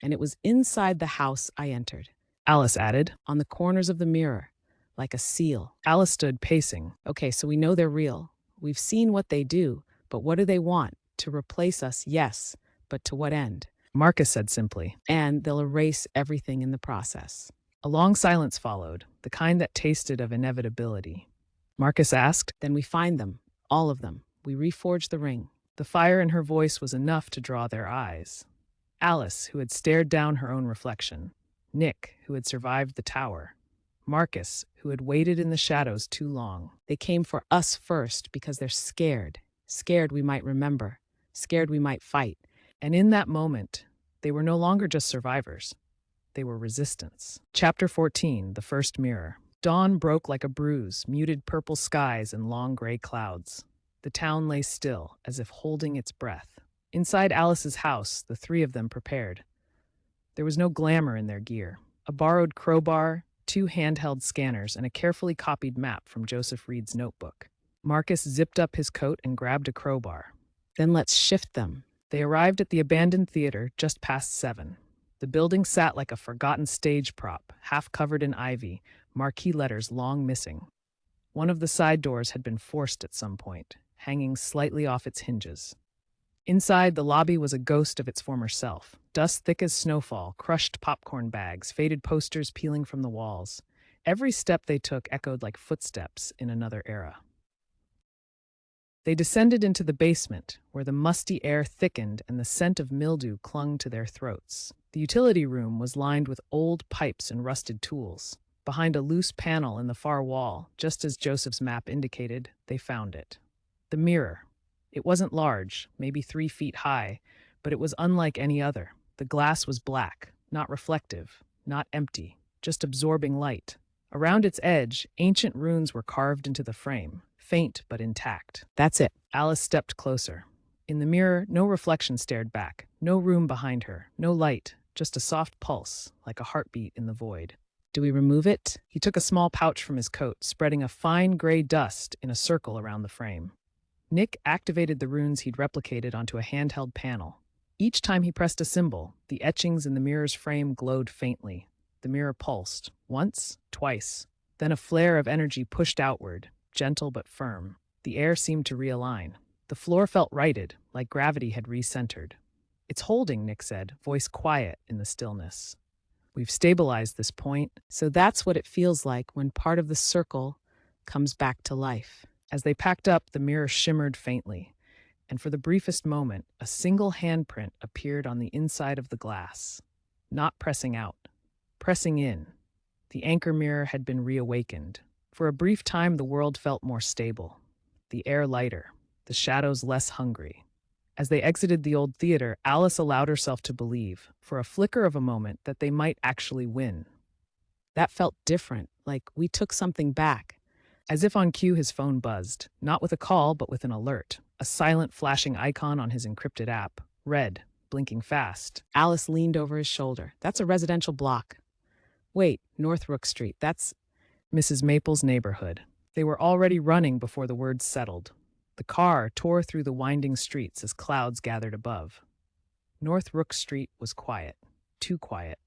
And it was inside the house I entered. Alice added. On the corners of the mirror, like a seal. Alice stood pacing. Okay, so we know they're real. We've seen what they do, but what do they want? To replace us, yes, but to what end? Marcus said simply. And they'll erase everything in the process. A long silence followed, the kind that tasted of inevitability. Marcus asked. Then we find them, all of them. We reforge the ring. The fire in her voice was enough to draw their eyes. Alice, who had stared down her own reflection. Nick, who had survived the tower. Marcus, who had waited in the shadows too long. They came for us first because they're scared. Scared we might remember. Scared we might fight. And in that moment, they were no longer just survivors. They were resistance. Chapter 14, The First Mirror. Dawn broke like a bruise, muted purple skies and long gray clouds. The town lay still, as if holding its breath. Inside Alice's house, the three of them prepared. There was no glamour in their gear. A borrowed crowbar, 2 handheld scanners, and a carefully copied map from Joseph Reed's notebook. Marcus zipped up his coat and grabbed a crowbar. Then let's shift them. They arrived at the abandoned theater just past 7. The building sat like a forgotten stage prop, half covered in ivy, marquee letters long missing. One of the side doors had been forced at some point, hanging slightly off its hinges. Inside, the lobby was a ghost of its former self. Dust thick as snowfall, crushed popcorn bags, faded posters peeling from the walls. Every step they took echoed like footsteps in another era. They descended into the basement, where the musty air thickened and the scent of mildew clung to their throats. The utility room was lined with old pipes and rusted tools. Behind a loose panel in the far wall, just as Joseph's map indicated, they found it. The mirror. It wasn't large, maybe 3 feet high, but it was unlike any other. The glass was black, not reflective, not empty, just absorbing light. Around its edge, ancient runes were carved into the frame, faint but intact. That's it. Alice stepped closer. In the mirror, no reflection stared back, no room behind her, no light, just a soft pulse, like a heartbeat in the void. Do we remove it? He took a small pouch from his coat, spreading a fine gray dust in a circle around the frame. Nick activated the runes he'd replicated onto a handheld panel. Each time he pressed a symbol, the etchings in the mirror's frame glowed faintly. The mirror pulsed, once, twice. Then a flare of energy pushed outward, gentle but firm. The air seemed to realign. The floor felt righted, like gravity had recentered. It's holding, Nick said, voice quiet in the stillness. We've stabilized this point. So that's what it feels like when part of the circle comes back to life. As they packed up, the mirror shimmered faintly, and for the briefest moment, a single handprint appeared on the inside of the glass. Not pressing out, pressing in. The anchor mirror had been reawakened. For a brief time, the world felt more stable, the air lighter, the shadows less hungry. As they exited the old theater, Alice allowed herself to believe, for a flicker of a moment, that they might actually win. That felt different, like we took something back. As if on cue, his phone buzzed, not with a call, but with an alert, a silent flashing icon on his encrypted app, red, blinking fast. Alice leaned over his shoulder. That's a residential block. Wait, North Rook Street, that's Mrs. Maple's neighborhood. They were already running before the words settled. The car tore through the winding streets as clouds gathered above. North Rook Street was quiet, too quiet.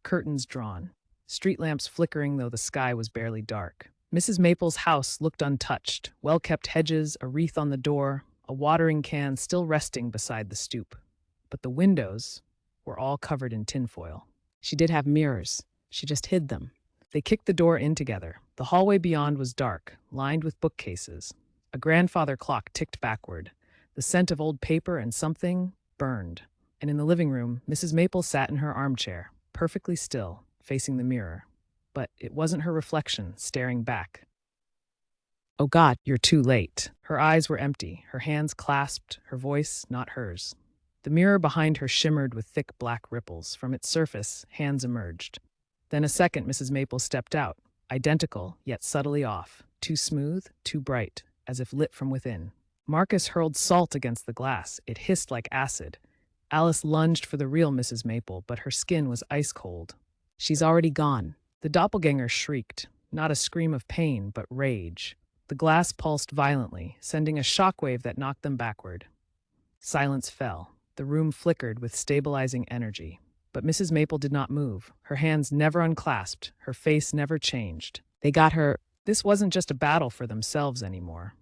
Curtains drawn, street lamps flickering though the sky was barely dark. Mrs. Maple's house looked untouched, well-kept hedges, a wreath on the door, a watering can still resting beside the stoop. But the windows were all covered in tinfoil. She did have mirrors. She just hid them. They kicked the door in together. The hallway beyond was dark, lined with bookcases. A grandfather clock ticked backward. The scent of old paper and something burned. And in the living room, Mrs. Maple sat in her armchair, perfectly still, facing the mirror. But it wasn't her reflection, staring back. Oh God, "You're too late." Her eyes were empty, her hands clasped, her voice not hers. The mirror behind her shimmered with thick black ripples. From its surface, hands emerged. Then a second Mrs. Maple stepped out, identical, yet subtly off, too smooth, too bright, as if lit from within. Marcus hurled salt against the glass. It hissed like acid. Alice lunged for the real Mrs. Maple, but her skin was ice cold. she's already gone. The doppelganger shrieked, not a scream of pain, but rage. The glass pulsed violently, sending a shockwave that knocked them backward. Silence fell. The room flickered with stabilizing energy. But Mrs. Maple did not move. Her hands never unclasped. Her face never changed. They got her. This wasn't just a battle for themselves anymore.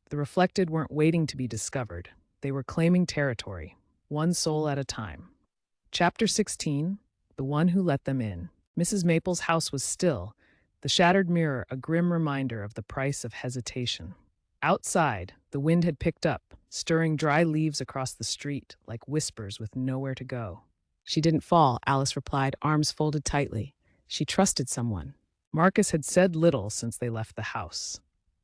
The reflected weren't waiting to be discovered. They were claiming territory, one soul at a time. Chapter 16, The One Who Let Them In. Mrs. Maple's house was still, the shattered mirror a grim reminder of the price of hesitation. Outside, the wind had picked up, stirring dry leaves across the street like whispers with nowhere to go. She didn't fall, Alice replied, arms folded tightly. She trusted someone. Marcus had said little since they left the house.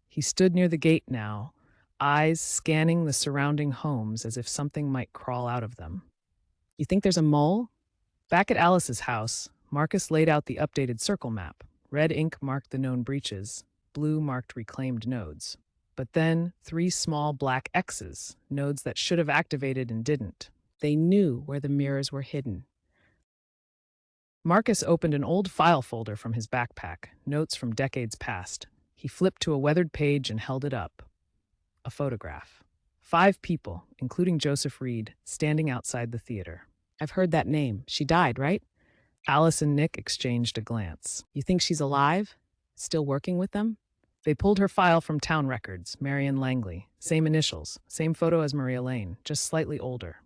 He stood near the gate now, eyes scanning the surrounding homes as if something might crawl out of them. You think there's a mole? Back at Alice's house, Marcus laid out the updated circle map. Red ink marked the known breaches, blue marked reclaimed nodes. But then 3 small black X's, nodes that should have activated and didn't. They knew where the mirrors were hidden. Marcus opened an old file folder from his backpack, notes from decades past. He flipped to a weathered page and held it up. A photograph. 5 people, including Joseph Reed, standing outside the theater. I've heard that name. She died, right? Alice and Nick exchanged a glance. You think she's alive? Still working with them? They pulled her file from town records, Marion Langley. Same initials, same photo as Maria Lane, just slightly older.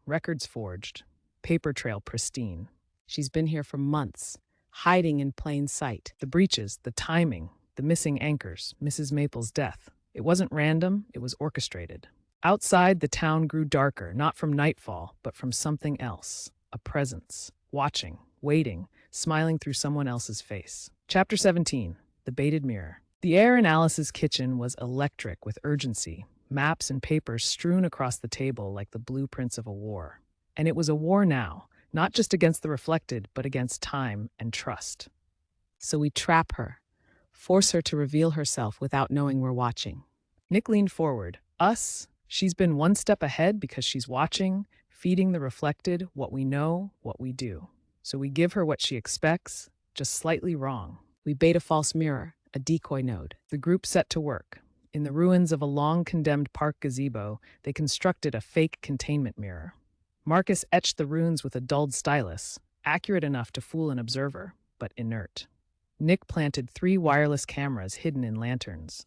Records forged. Paper trail pristine. She's been here for months, hiding in plain sight. The breaches, the timing, the missing anchors, Mrs. Maple's death. It wasn't random, it was orchestrated. Outside, the town grew darker, not from nightfall, but from something else. A presence. Watching, waiting, smiling through someone else's face. Chapter 17, The Baited Mirror. The air in Alice's kitchen was electric with urgency, maps and papers strewn across the table like the blueprints of a war. And it was a war now, not just against the reflected, but against time and trust. So we trap her, force her to reveal herself without knowing we're watching. Nick leaned forward. Us? She's been one step ahead because she's watching, feeding the reflected what we know, what we do. So we give her what she expects, just slightly wrong. We bait a false mirror, a decoy node. The group set to work. In the ruins of a long-condemned park gazebo, they constructed a fake containment mirror. Marcus etched the runes with a dulled stylus, accurate enough to fool an observer, but inert. Nick planted 3 wireless cameras hidden in lanterns.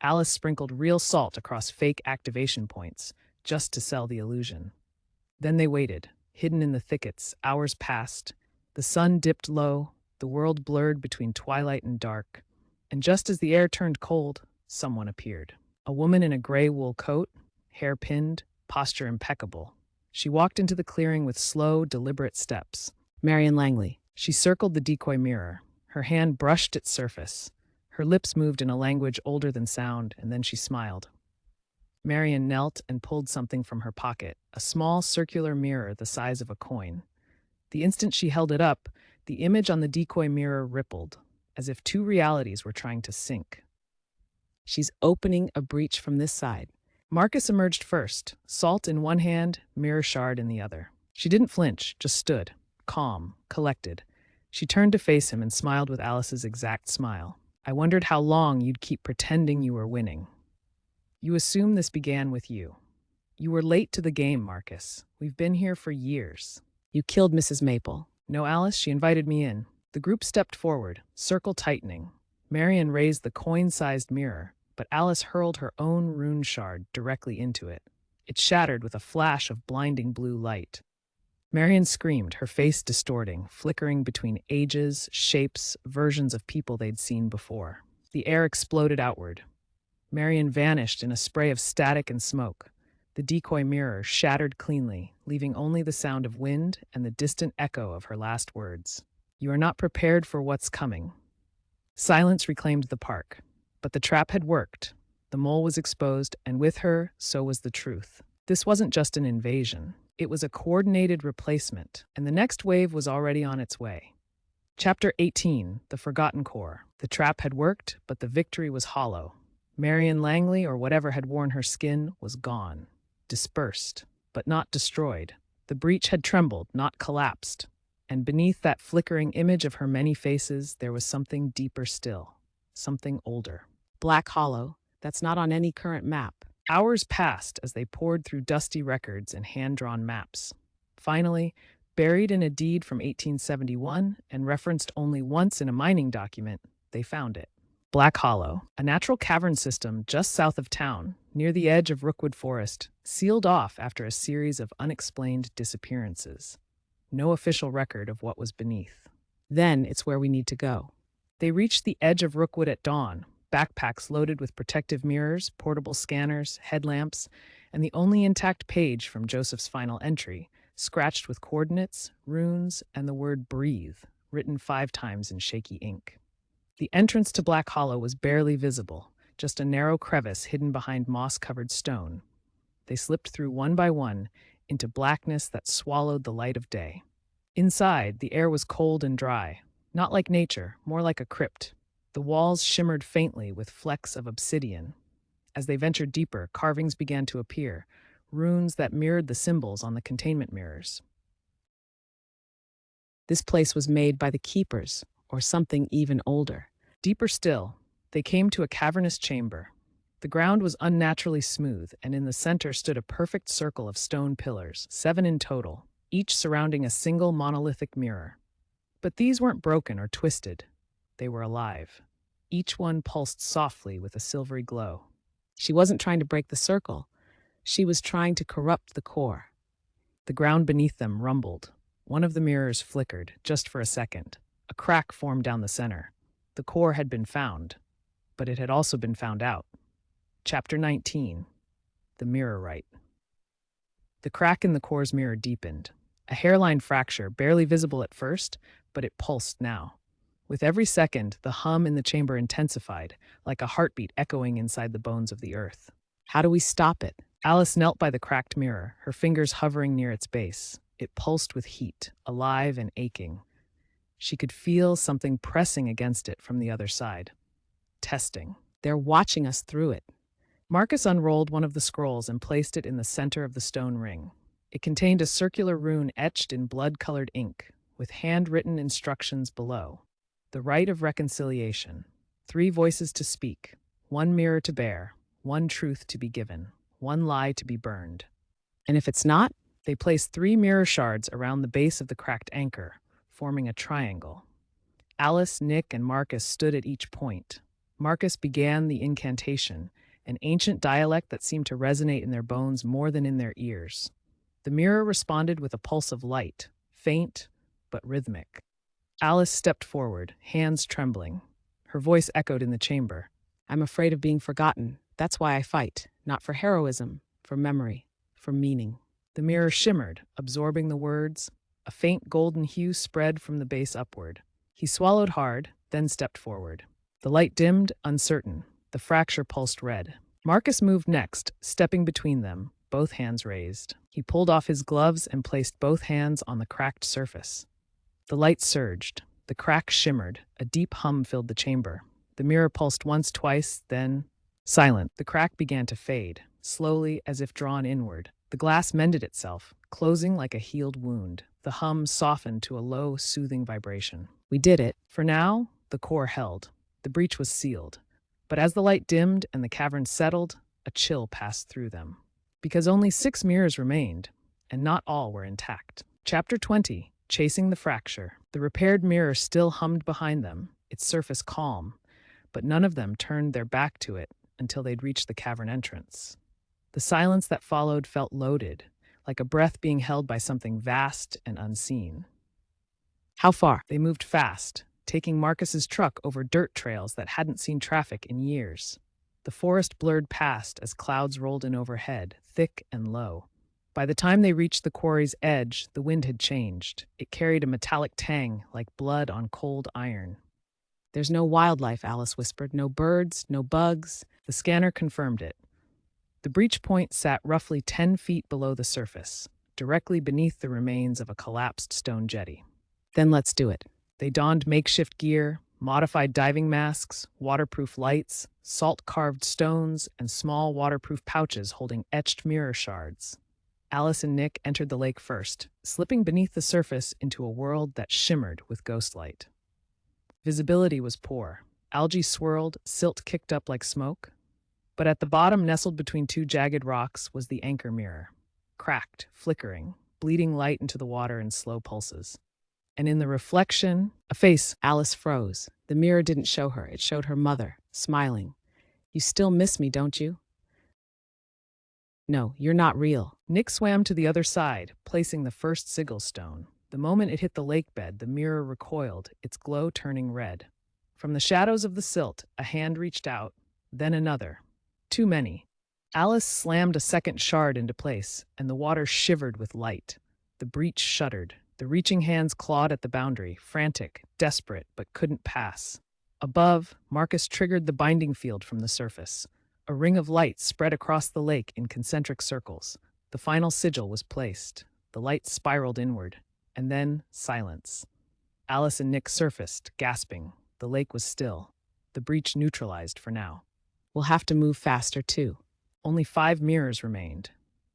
Alice sprinkled real salt across fake activation points, just to sell the illusion. Then they waited, hidden in the thickets. Hours passed. The sun dipped low, the world blurred between twilight and dark. And just as the air turned cold, someone appeared. A woman in a gray wool coat, hair pinned, posture impeccable. She walked into the clearing with slow, deliberate steps. Marion Langley. She circled the decoy mirror. Her hand brushed its surface. Her lips moved in a language older than sound, and then she smiled. Marion knelt and pulled something from her pocket, a small circular mirror the size of a coin. The instant she held it up, the image on the decoy mirror rippled, as if 2 realities were trying to sync. She's opening a breach from this side. Marcus emerged first, salt in one hand, mirror shard in the other. She didn't flinch, just stood, calm, collected. She turned to face him and smiled with Alice's exact smile. I wondered how long you'd keep pretending you were winning. You assume this began with you. You were late to the game, Marcus. We've been here for years. You killed Mrs. Maple. No, Alice, she invited me in. The group stepped forward, circle tightening. Marion raised the coin-sized mirror, but Alice hurled her own rune shard directly into it. It shattered with a flash of blinding blue light. Marion screamed, her face distorting, flickering between ages, shapes, versions of people they'd seen before. The air exploded outward. Marion vanished in a spray of static and smoke. The decoy mirror shattered cleanly, leaving only the sound of wind and the distant echo of her last words. "You are not prepared for what's coming." Silence reclaimed the park. But the trap had worked. The mole was exposed, and with her, so was the truth. This wasn't just an invasion. It was a coordinated replacement, and the next wave was already on its way. Chapter 18, The Forgotten Core. The trap had worked, but the victory was hollow. Marion Langley, or whatever had worn her skin, was gone. Dispersed, but not destroyed. The breach had trembled, not collapsed. And beneath that flickering image of her many faces, there was something deeper still. Something older. Black Hollow. That's not on any current map. Hours passed as they pored through dusty records and hand-drawn maps. Finally, buried in a deed from 1871 and referenced only once in a mining document, they found it. Black Hollow, a natural cavern system just south of town, near the edge of Rookwood Forest, sealed off after a series of unexplained disappearances. No official record of what was beneath. Then it's where we need to go. They reached the edge of Rookwood at dawn, backpacks loaded with protective mirrors, portable scanners, headlamps, and the only intact page from Joseph's final entry, scratched with coordinates, runes, and the word breathe, written 5 times in shaky ink. The entrance to Black Hollow was barely visible, just a narrow crevice hidden behind moss-covered stone. They slipped through one by one into blackness that swallowed the light of day. Inside, the air was cold and dry, not like nature, more like a crypt. The walls shimmered faintly with flecks of obsidian. As they ventured deeper, carvings began to appear, runes that mirrored the symbols on the containment mirrors. This place was made by the keepers, or something even older. Deeper still, they came to a cavernous chamber. The ground was unnaturally smooth, and in the center stood a perfect circle of stone pillars, 7 in total, each surrounding a single monolithic mirror. But these weren't broken or twisted. They were alive. Each one pulsed softly with a silvery glow. She wasn't trying to break the circle. She was trying to corrupt the core. The ground beneath them rumbled. One of the mirrors flickered, just for a second. A crack formed down the center. The core had been found, but it had also been found out. Chapter 19, The Mirror Rite. The crack in the core's mirror deepened. A hairline fracture, barely visible at first, but it pulsed now. With every second, the hum in the chamber intensified, like a heartbeat echoing inside the bones of the earth. How do we stop it? Alice knelt by the cracked mirror, her fingers hovering near its base. It pulsed with heat, alive and aching. She could feel something pressing against it from the other side. Testing. They're watching us through it. Marcus unrolled one of the scrolls and placed it in the center of the stone ring. It contained a circular rune etched in blood-colored ink, with handwritten instructions below. The rite of reconciliation. 3 voices to speak, 1 mirror to bear, 1 truth to be given, 1 lie to be burned. And if it's not? They placed 3 mirror shards around the base of the cracked anchor, forming a triangle. Alice, Nick, and Marcus stood at each point. Marcus began the incantation, an ancient dialect that seemed to resonate in their bones more than in their ears. The mirror responded with a pulse of light, faint but rhythmic. Alice stepped forward, hands trembling. Her voice echoed in the chamber. I'm afraid of being forgotten. That's why I fight. Not for heroism, for memory, for meaning. The mirror shimmered, absorbing the words. A faint golden hue spread from the base upward. He swallowed hard, then stepped forward. The light dimmed, uncertain. The fracture pulsed red. Marcus moved next, stepping between them, both hands raised. He pulled off his gloves and placed both hands on the cracked surface. The light surged. The crack shimmered. A deep hum filled the chamber. The mirror pulsed once, twice, then... Silent. The crack began to fade, slowly as if drawn inward. The glass mended itself, closing like a healed wound. The hum softened to a low, soothing vibration. We did it. For now, the core held. The breach was sealed. But as the light dimmed and the cavern settled, a chill passed through them. Because only 6 mirrors remained, and not all were intact. Chapter 20, Chasing the Fracture. The repaired mirror still hummed behind them, its surface calm, but none of them turned their back to it until they'd reached the cavern entrance. The silence that followed felt loaded, like a breath being held by something vast and unseen. How far? They moved fast, taking Marcus's truck over dirt trails that hadn't seen traffic in years. The forest blurred past as clouds rolled in overhead, thick and low. By the time they reached the quarry's edge, the wind had changed. It carried a metallic tang like blood on cold iron. There's no wildlife, Alice whispered. No birds, no bugs. The scanner confirmed it. The breach point sat roughly 10 feet below the surface, directly beneath the remains of a collapsed stone jetty. Then let's do it. They donned makeshift gear, modified diving masks, waterproof lights, salt-carved stones, and small waterproof pouches holding etched mirror shards. Alice and Nick entered the lake first, slipping beneath the surface into a world that shimmered with ghostlight. Visibility was poor. Algae swirled, silt kicked up like smoke. But at the bottom, nestled between two jagged rocks, was the anchor mirror. Cracked, flickering, bleeding light into the water in slow pulses. And in the reflection, a face. Alice froze. The mirror didn't show her. It showed her mother, smiling. You still miss me, don't you? No, you're not real. Nick swam to the other side, placing the first sigil stone. The moment it hit the lake bed, the mirror recoiled, its glow turning red. From the shadows of the silt, a hand reached out, then another. Too many. Alice slammed a second shard into place, and the water shivered with light. The breach shuddered. The reaching hands clawed at the boundary, frantic, desperate, but couldn't pass. Above, Marcus triggered the binding field from the surface. A ring of light spread across the lake in concentric circles. The final sigil was placed. The light spiraled inward. And then, silence. Alice and Nick surfaced, gasping. The lake was still. The breach neutralized for now. We'll have to move faster, too. Only 5 mirrors remained.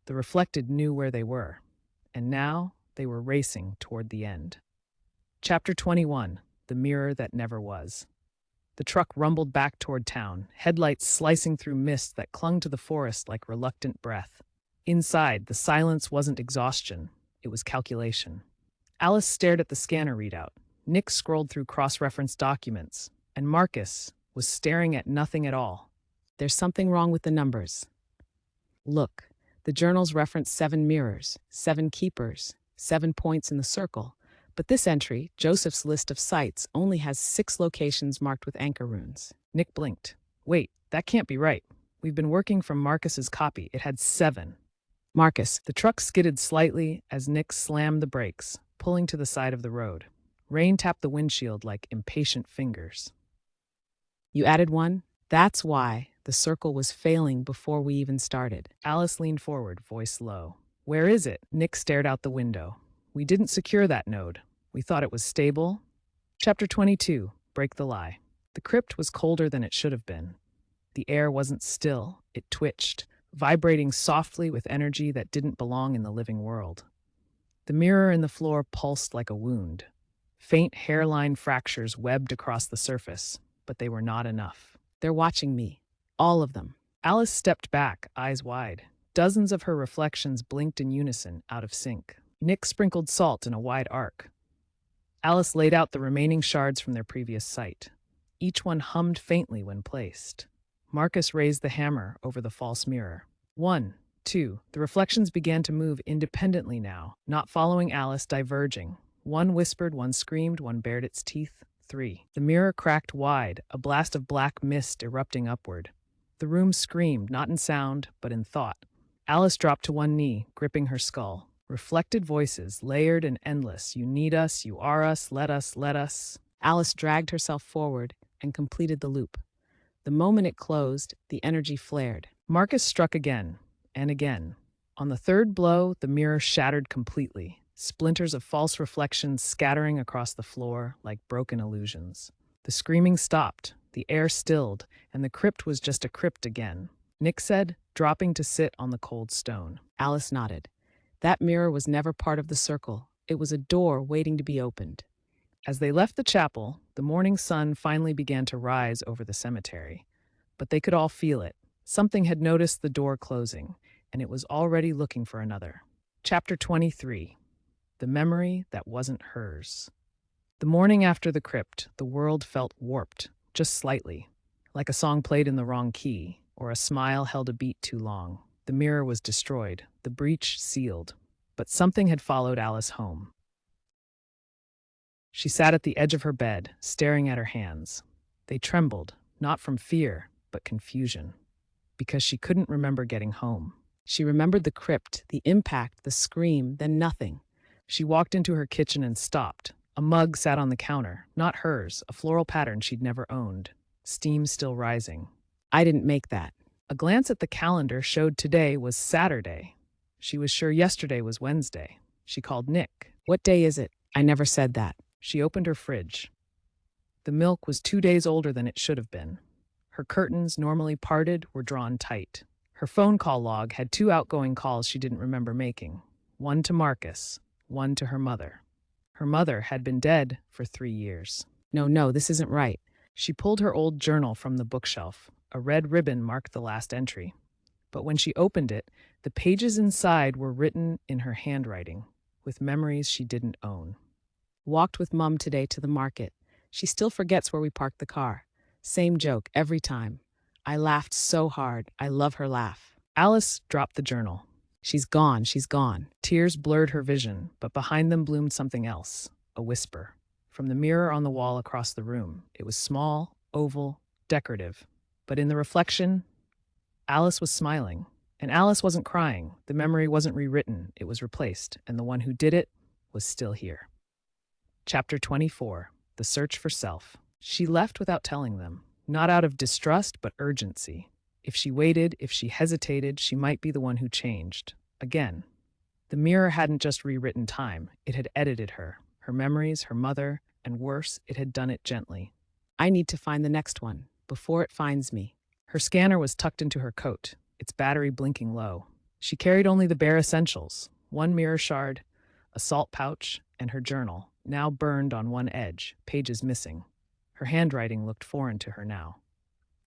The reflected knew where they were. And now, they were racing toward the end. Chapter 21, The Mirror That Never Was. The truck rumbled back toward town, headlights slicing through mist that clung to the forest like reluctant breath. Inside, the silence wasn't exhaustion, it was calculation. Alice stared at the scanner readout. Nick scrolled through cross-referenced documents, and Marcus was staring at nothing at all. There's something wrong with the numbers. Look, the journals reference 7 mirrors, 7 keepers, 7 points in the circle. But this entry, Joseph's list of sites, only has 6 locations marked with anchor runes. Nick blinked. Wait, that can't be right. We've been working from Marcus's copy. It had 7. Marcus. The truck skidded slightly as Nick slammed the brakes, pulling to the side of the road. Rain tapped the windshield like impatient fingers. You added 1? That's why the circle was failing before we even started. Alice leaned forward, voice low. Where is it? Nick stared out the window. We didn't secure that node. We thought it was stable. Chapter 22, Break the Lie. The crypt was colder than it should have been. The air wasn't still, it twitched, vibrating softly with energy that didn't belong in the living world. The mirror in the floor pulsed like a wound. Faint hairline fractures webbed across the surface, but they were not enough. They're watching me. All of them. Alice stepped back, eyes wide. Dozens of her reflections blinked in unison, out of sync. Nick sprinkled salt in a wide arc. Alice laid out the remaining shards from their previous site. Each one hummed faintly when placed. Marcus raised the hammer over the false mirror. 1, 2. The reflections began to move independently now, not following Alice, diverging. One whispered, one screamed, one bared its teeth. 3. The mirror cracked wide, a blast of black mist erupting upward. The room screamed, not in sound, but in thought. Alice dropped to one knee, gripping her skull. Reflected voices, layered and endless. You need us, you are us, let us, let us. Alice dragged herself forward and completed the loop. The moment it closed, the energy flared. Marcus struck again, and again. On the third blow, the mirror shattered completely, splinters of false reflections scattering across the floor like broken illusions. The screaming stopped, the air stilled, and the crypt was just a crypt again. Nick said, dropping to sit on the cold stone. Alice nodded. That mirror was never part of the circle. It was a door waiting to be opened. As they left the chapel, the morning sun finally began to rise over the cemetery. But they could all feel it. Something had noticed the door closing, and it was already looking for another. Chapter 23, The Memory That Wasn't Hers. The morning after the crypt, the world felt warped, just slightly, like a song played in the wrong key, or a smile held a beat too long. The mirror was destroyed, the breach sealed. But something had followed Alice home. She sat at the edge of her bed, staring at her hands. They trembled, not from fear, but confusion, because she couldn't remember getting home. She remembered the crypt, the impact, the scream, then nothing. She walked into her kitchen and stopped. A mug sat on the counter, not hers, a floral pattern she'd never owned. Steam still rising. I didn't make that. A glance at the calendar showed today was Saturday. She was sure yesterday was Wednesday. She called Nick. What day is it? I never said that. She opened her fridge. The milk was 2 days older than it should have been. Her curtains, normally parted, were drawn tight. Her phone call log had 2 outgoing calls she didn't remember making. One to Marcus, one to her mother. Her mother had been dead for 3 years. No, this isn't right. She pulled her old journal from the bookshelf. A red ribbon marked the last entry. But when she opened it, the pages inside were written in her handwriting, with memories she didn't own. Walked with Mum today to the market. She still forgets where we parked the car. Same joke every time. I laughed so hard. I love her laugh. Alice dropped the journal. She's gone. Tears blurred her vision, but behind them bloomed something else, a whisper. From the mirror on the wall across the room, it was small, oval, decorative. But in the reflection, Alice was smiling. And Alice wasn't crying. The memory wasn't rewritten. It was replaced, and the one who did it was still here. Chapter 24, The Search for Self. She left without telling them, not out of distrust, but urgency. If she waited, if she hesitated, she might be the one who changed. Again. The mirror hadn't just rewritten time, it had edited her memories, her mother, and worse, it had done it gently. I need to find the next one, before it finds me. Her scanner was tucked into her coat, its battery blinking low. She carried only the bare essentials, one mirror shard, a salt pouch, and her journal, now burned on one edge, pages missing. Her handwriting looked foreign to her now.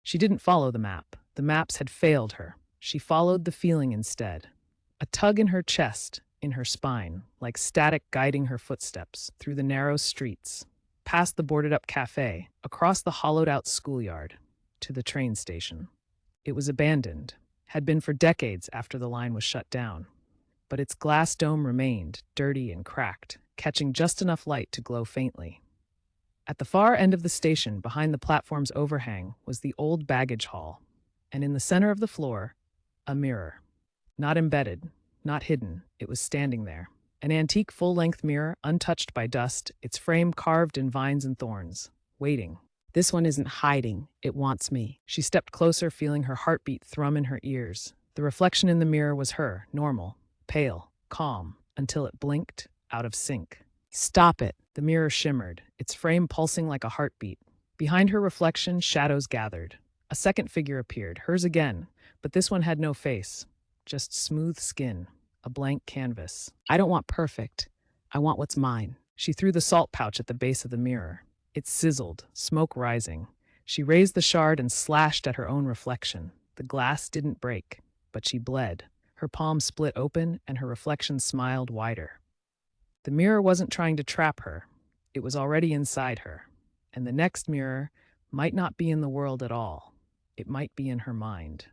She didn't follow the map. The maps had failed her. She followed the feeling instead. A tug in her chest, in her spine, like static guiding her footsteps through the narrow streets, past the boarded-up cafe, across the hollowed-out schoolyard, to the train station. It was abandoned, had been for decades after the line was shut down. But its glass dome remained, dirty and cracked, catching just enough light to glow faintly. At the far end of the station, behind the platform's overhang, was the old baggage hall, and in the center of the floor, a mirror. Not embedded, not hidden, it was standing there. An antique full-length mirror, untouched by dust, its frame carved in vines and thorns, waiting. This one isn't hiding, it wants me. She stepped closer, feeling her heartbeat thrum in her ears. The reflection in the mirror was her, normal, pale, calm, until it blinked, out of sync. Stop it. The mirror shimmered, its frame pulsing like a heartbeat. Behind her reflection, shadows gathered. A second figure appeared, hers again, but this one had no face, just smooth skin, a blank canvas. I don't want perfect. I want what's mine. She threw the salt pouch at the base of the mirror. It sizzled, smoke rising. She raised the shard and slashed at her own reflection. The glass didn't break, but she bled. Her palm split open, and her reflection smiled wider. The mirror wasn't trying to trap her. It was already inside her. And the next mirror might not be in the world at all. It might be in her mind.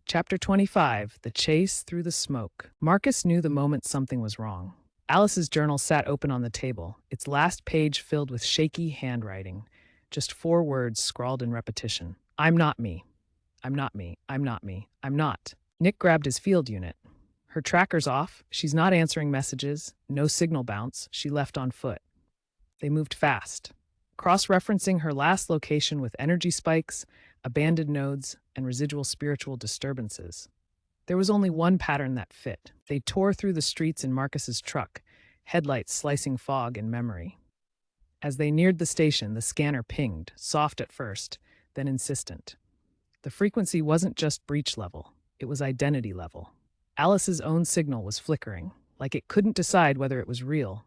Chapter 25, The Chase Through the Smoke. Marcus knew the moment something was wrong. Alice's journal sat open on the table, its last page filled with shaky handwriting, just 4 words scrawled in repetition. I'm not me. I'm not me. I'm not me. I'm not. Nick grabbed his field unit. Her tracker's off. She's not answering messages. No signal bounce. She left on foot. They moved fast, cross-referencing her last location with energy spikes, abandoned nodes, and residual spiritual disturbances. There was only one pattern that fit. They tore through the streets in Marcus's truck, headlights slicing fog in memory. As they neared the station, the scanner pinged, soft at first, then insistent. The frequency wasn't just breach level, it was identity level. Alice's own signal was flickering, like it couldn't decide whether it was real.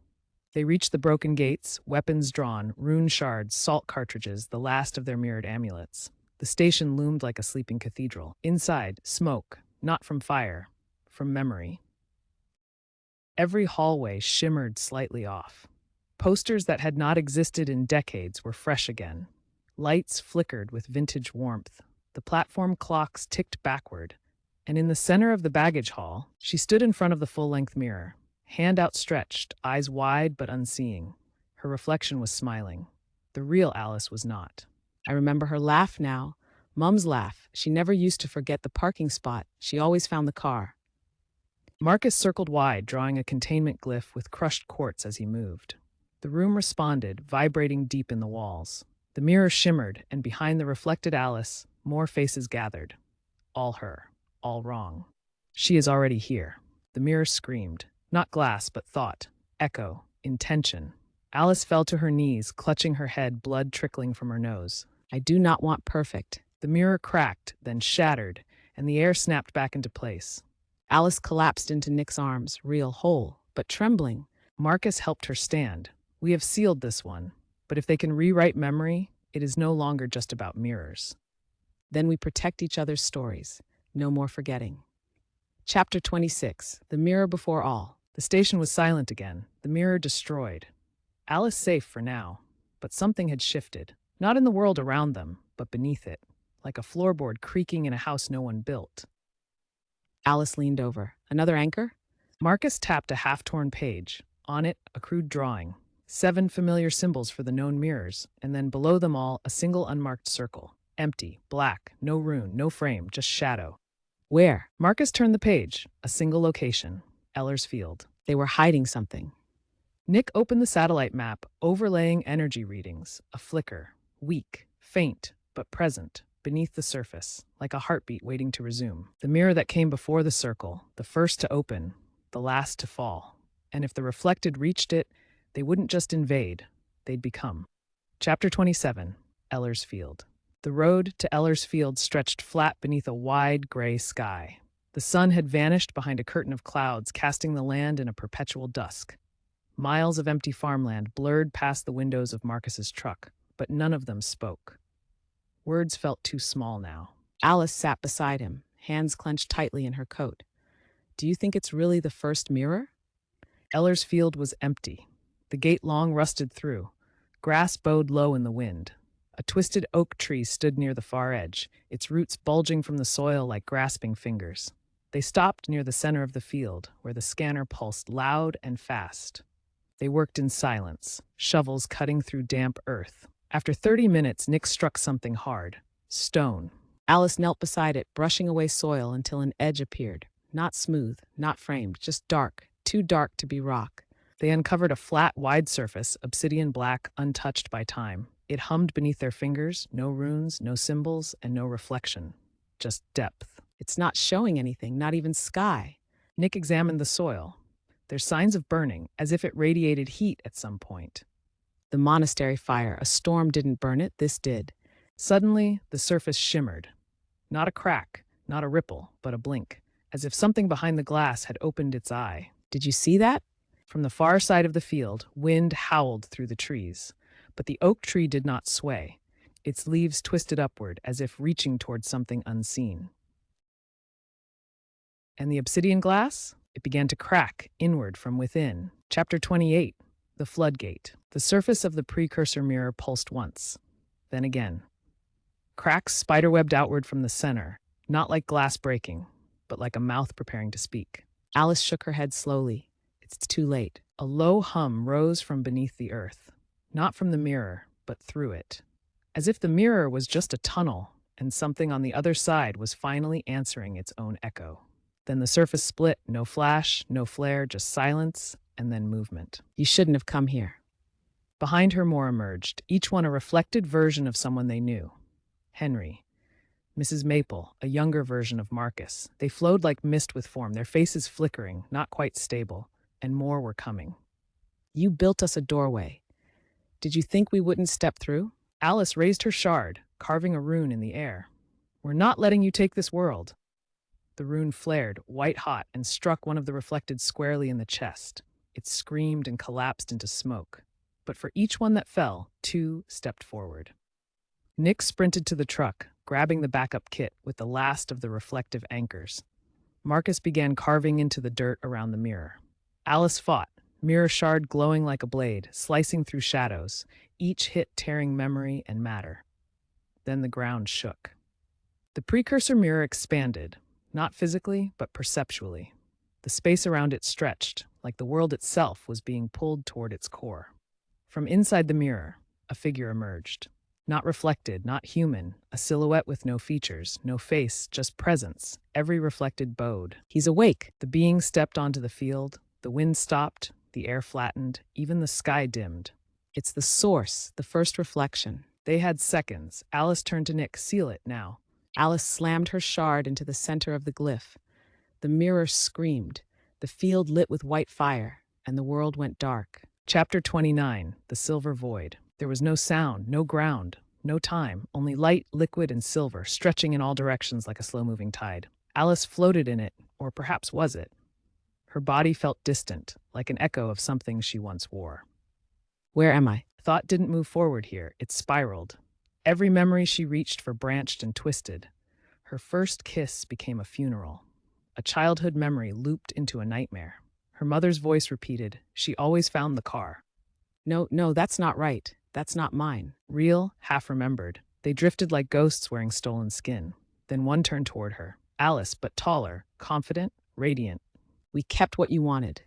They reached the broken gates, weapons drawn, rune shards, salt cartridges, the last of their mirrored amulets. The station loomed like a sleeping cathedral. Inside, smoke, not from fire, from memory. Every hallway shimmered slightly off. Posters that had not existed in decades were fresh again. Lights flickered with vintage warmth. The platform clocks ticked backward, And in the center of the baggage hall, she stood in front of the full-length mirror, hand outstretched, eyes wide but unseeing. Her reflection was smiling. The real Alice was not. I remember her laugh now. Mum's laugh. She never used to forget the parking spot. She always found the car. Marcus circled wide, drawing a containment glyph with crushed quartz as he moved. The room responded, vibrating deep in the walls. The mirror shimmered, and behind the reflected Alice, more faces gathered. All her. All wrong. She is already here. The mirror screamed. Not glass, but thought. Echo. Intention. Alice fell to her knees, clutching her head, blood trickling from her nose. I do not want perfect. The mirror cracked, then shattered, and the air snapped back into place. Alice collapsed into Nick's arms, real, whole, but trembling. Marcus helped her stand. We have sealed this one, but if they can rewrite memory, it is no longer just about mirrors. Then we protect each other's stories. No more forgetting. Chapter 26. The Mirror Before All. The station was silent again, the mirror destroyed. Alice safe for now, but something had shifted. Not in the world around them, but beneath it, like a floorboard creaking in a house no one built. Alice leaned over. Another anchor? Marcus tapped a half-torn page. On it, a crude drawing. 7 familiar symbols for the known mirrors, and then below them all, a single unmarked circle. Empty, black, no rune, no frame, just shadow. Where? Marcus turned the page. A single location. Eller's Field. They were hiding something. Nick opened the satellite map, overlaying energy readings. A flicker. Weak, faint, but present, beneath the surface, like a heartbeat waiting to resume. The mirror that came before the circle, the first to open, the last to fall. And if the reflected reached it, they wouldn't just invade, they'd become. Chapter 27. Eller's Field. The road to Eller's Field stretched flat beneath a wide gray sky. The sun had vanished behind a curtain of clouds, casting the land in a perpetual dusk. Miles of empty farmland blurred past the windows of Marcus's truck, but none of them spoke. Words felt too small now. Alice sat beside him, hands clenched tightly in her coat. Do you think it's really the first mirror? Eller's Field was empty. The gate long rusted through. Grass bowed low in the wind. A twisted oak tree stood near the far edge, its roots bulging from the soil like grasping fingers. They stopped near the center of the field, where the scanner pulsed loud and fast. They worked in silence, shovels cutting through damp earth. After 30 minutes, Nick struck something hard. Stone. Alice knelt beside it, brushing away soil until an edge appeared. Not smooth, not framed, just dark, too dark to be rock. They uncovered a flat, wide surface, obsidian black, untouched by time. It hummed beneath their fingers, no runes, no symbols, and no reflection. Just depth. It's not showing anything, not even sky. Nick examined the soil. There's signs of burning, as if it radiated heat at some point. The monastery fire, a storm didn't burn it, this did. Suddenly, the surface shimmered. Not a crack, not a ripple, but a blink, as if something behind the glass had opened its eye. Did you see that? From the far side of the field, wind howled through the trees. But the oak tree did not sway. Its leaves twisted upward, as if reaching toward something unseen. And the obsidian glass? It began to crack inward from within. Chapter 28. The Floodgate. The surface of the precursor mirror pulsed once. Then again. Cracks spiderwebbed outward from the center, not like glass breaking, but like a mouth preparing to speak. Alice shook her head slowly. It's too late. A low hum rose from beneath the earth. Not from the mirror, but through it. As if the mirror was just a tunnel, and something on the other side was finally answering its own echo. Then the surface split, no flash, no flare, just silence, and then movement. You shouldn't have come here. Behind her more emerged, each one a reflected version of someone they knew. Henry. Mrs. Maple, a younger version of Marcus. They flowed like mist with form, their faces flickering, not quite stable, and more were coming. You built us a doorway. Did you think we wouldn't step through? Alice raised her shard, carving a rune in the air. We're not letting you take this world. The rune flared, white-hot, and struck one of the reflected squarely in the chest. It screamed and collapsed into smoke. But for each one that fell, 2 stepped forward. Nick sprinted to the truck, grabbing the backup kit with the last of the reflective anchors. Marcus began carving into the dirt around the mirror. Alice fought, mirror shard glowing like a blade, slicing through shadows, each hit tearing memory and matter. Then the ground shook. The precursor mirror expanded, not physically, but perceptually. The space around it stretched, like the world itself was being pulled toward its core. From inside the mirror, a figure emerged. Not reflected, not human, a silhouette with no features, no face, just presence. Every reflected bowed. He's awake. The being stepped onto the field. The wind stopped, the air flattened, even the sky dimmed. It's the source, the first reflection. They had seconds. Alice turned to Nick. Seal it now. Alice slammed her shard into the center of the glyph. The mirror screamed. The field lit with white fire, and the world went dark. Chapter 29, The Silver Void. There was no sound, no ground, no time, only light, liquid, and silver, stretching in all directions like a slow-moving tide. Alice floated in it, or perhaps was it? Her body felt distant, like an echo of something she once wore. Where am I? Thought didn't move forward here, it spiraled. Every memory she reached for branched and twisted. Her first kiss became a funeral. A childhood memory looped into a nightmare. Her mother's voice repeated, "She always found the car." No, that's not right. That's not mine. Real, half-remembered. They drifted like ghosts wearing stolen skin. Then one turned toward her. Alice, but taller, confident, radiant. We kept what you wanted.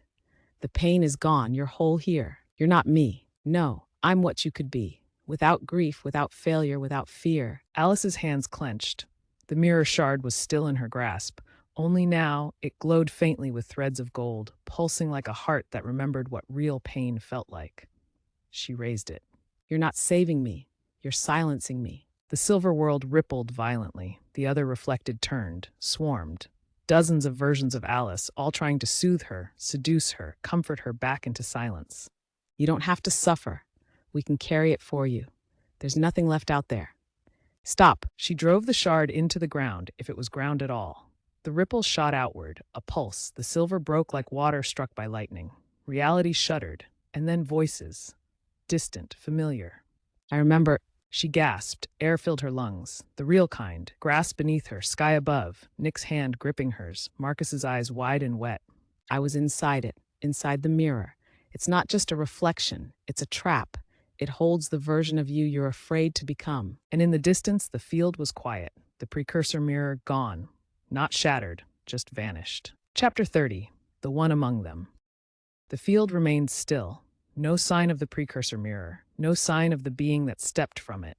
The pain is gone. You're whole here. You're not me. No, I'm what you could be. Without grief, without failure, without fear. Alice's hands clenched. The mirror shard was still in her grasp. Only now, it glowed faintly with threads of gold, pulsing like a heart that remembered what real pain felt like. She raised it. You're not saving me. You're silencing me. The silver world rippled violently. The other reflected turned, swarmed. Dozens of versions of Alice, all trying to soothe her, seduce her, comfort her back into silence. You don't have to suffer. We can carry it for you. There's nothing left out there. Stop. She drove the shard into the ground, if it was ground at all. The ripple shot outward, a pulse. The silver broke like water struck by lightning. Reality shuddered, and then voices. Distant, familiar. I remember. She gasped. Air filled her lungs. The real kind. Grass beneath her, sky above. Nick's hand gripping hers. Marcus's eyes wide and wet. I was inside it, inside the mirror. It's not just a reflection. It's a trap. It holds the version of you you're afraid to become. And in the distance, the field was quiet. The precursor mirror gone. Not shattered, just vanished. Chapter 30, The One Among Them. The field remained still. No sign of the precursor mirror. No sign of the being that stepped from it.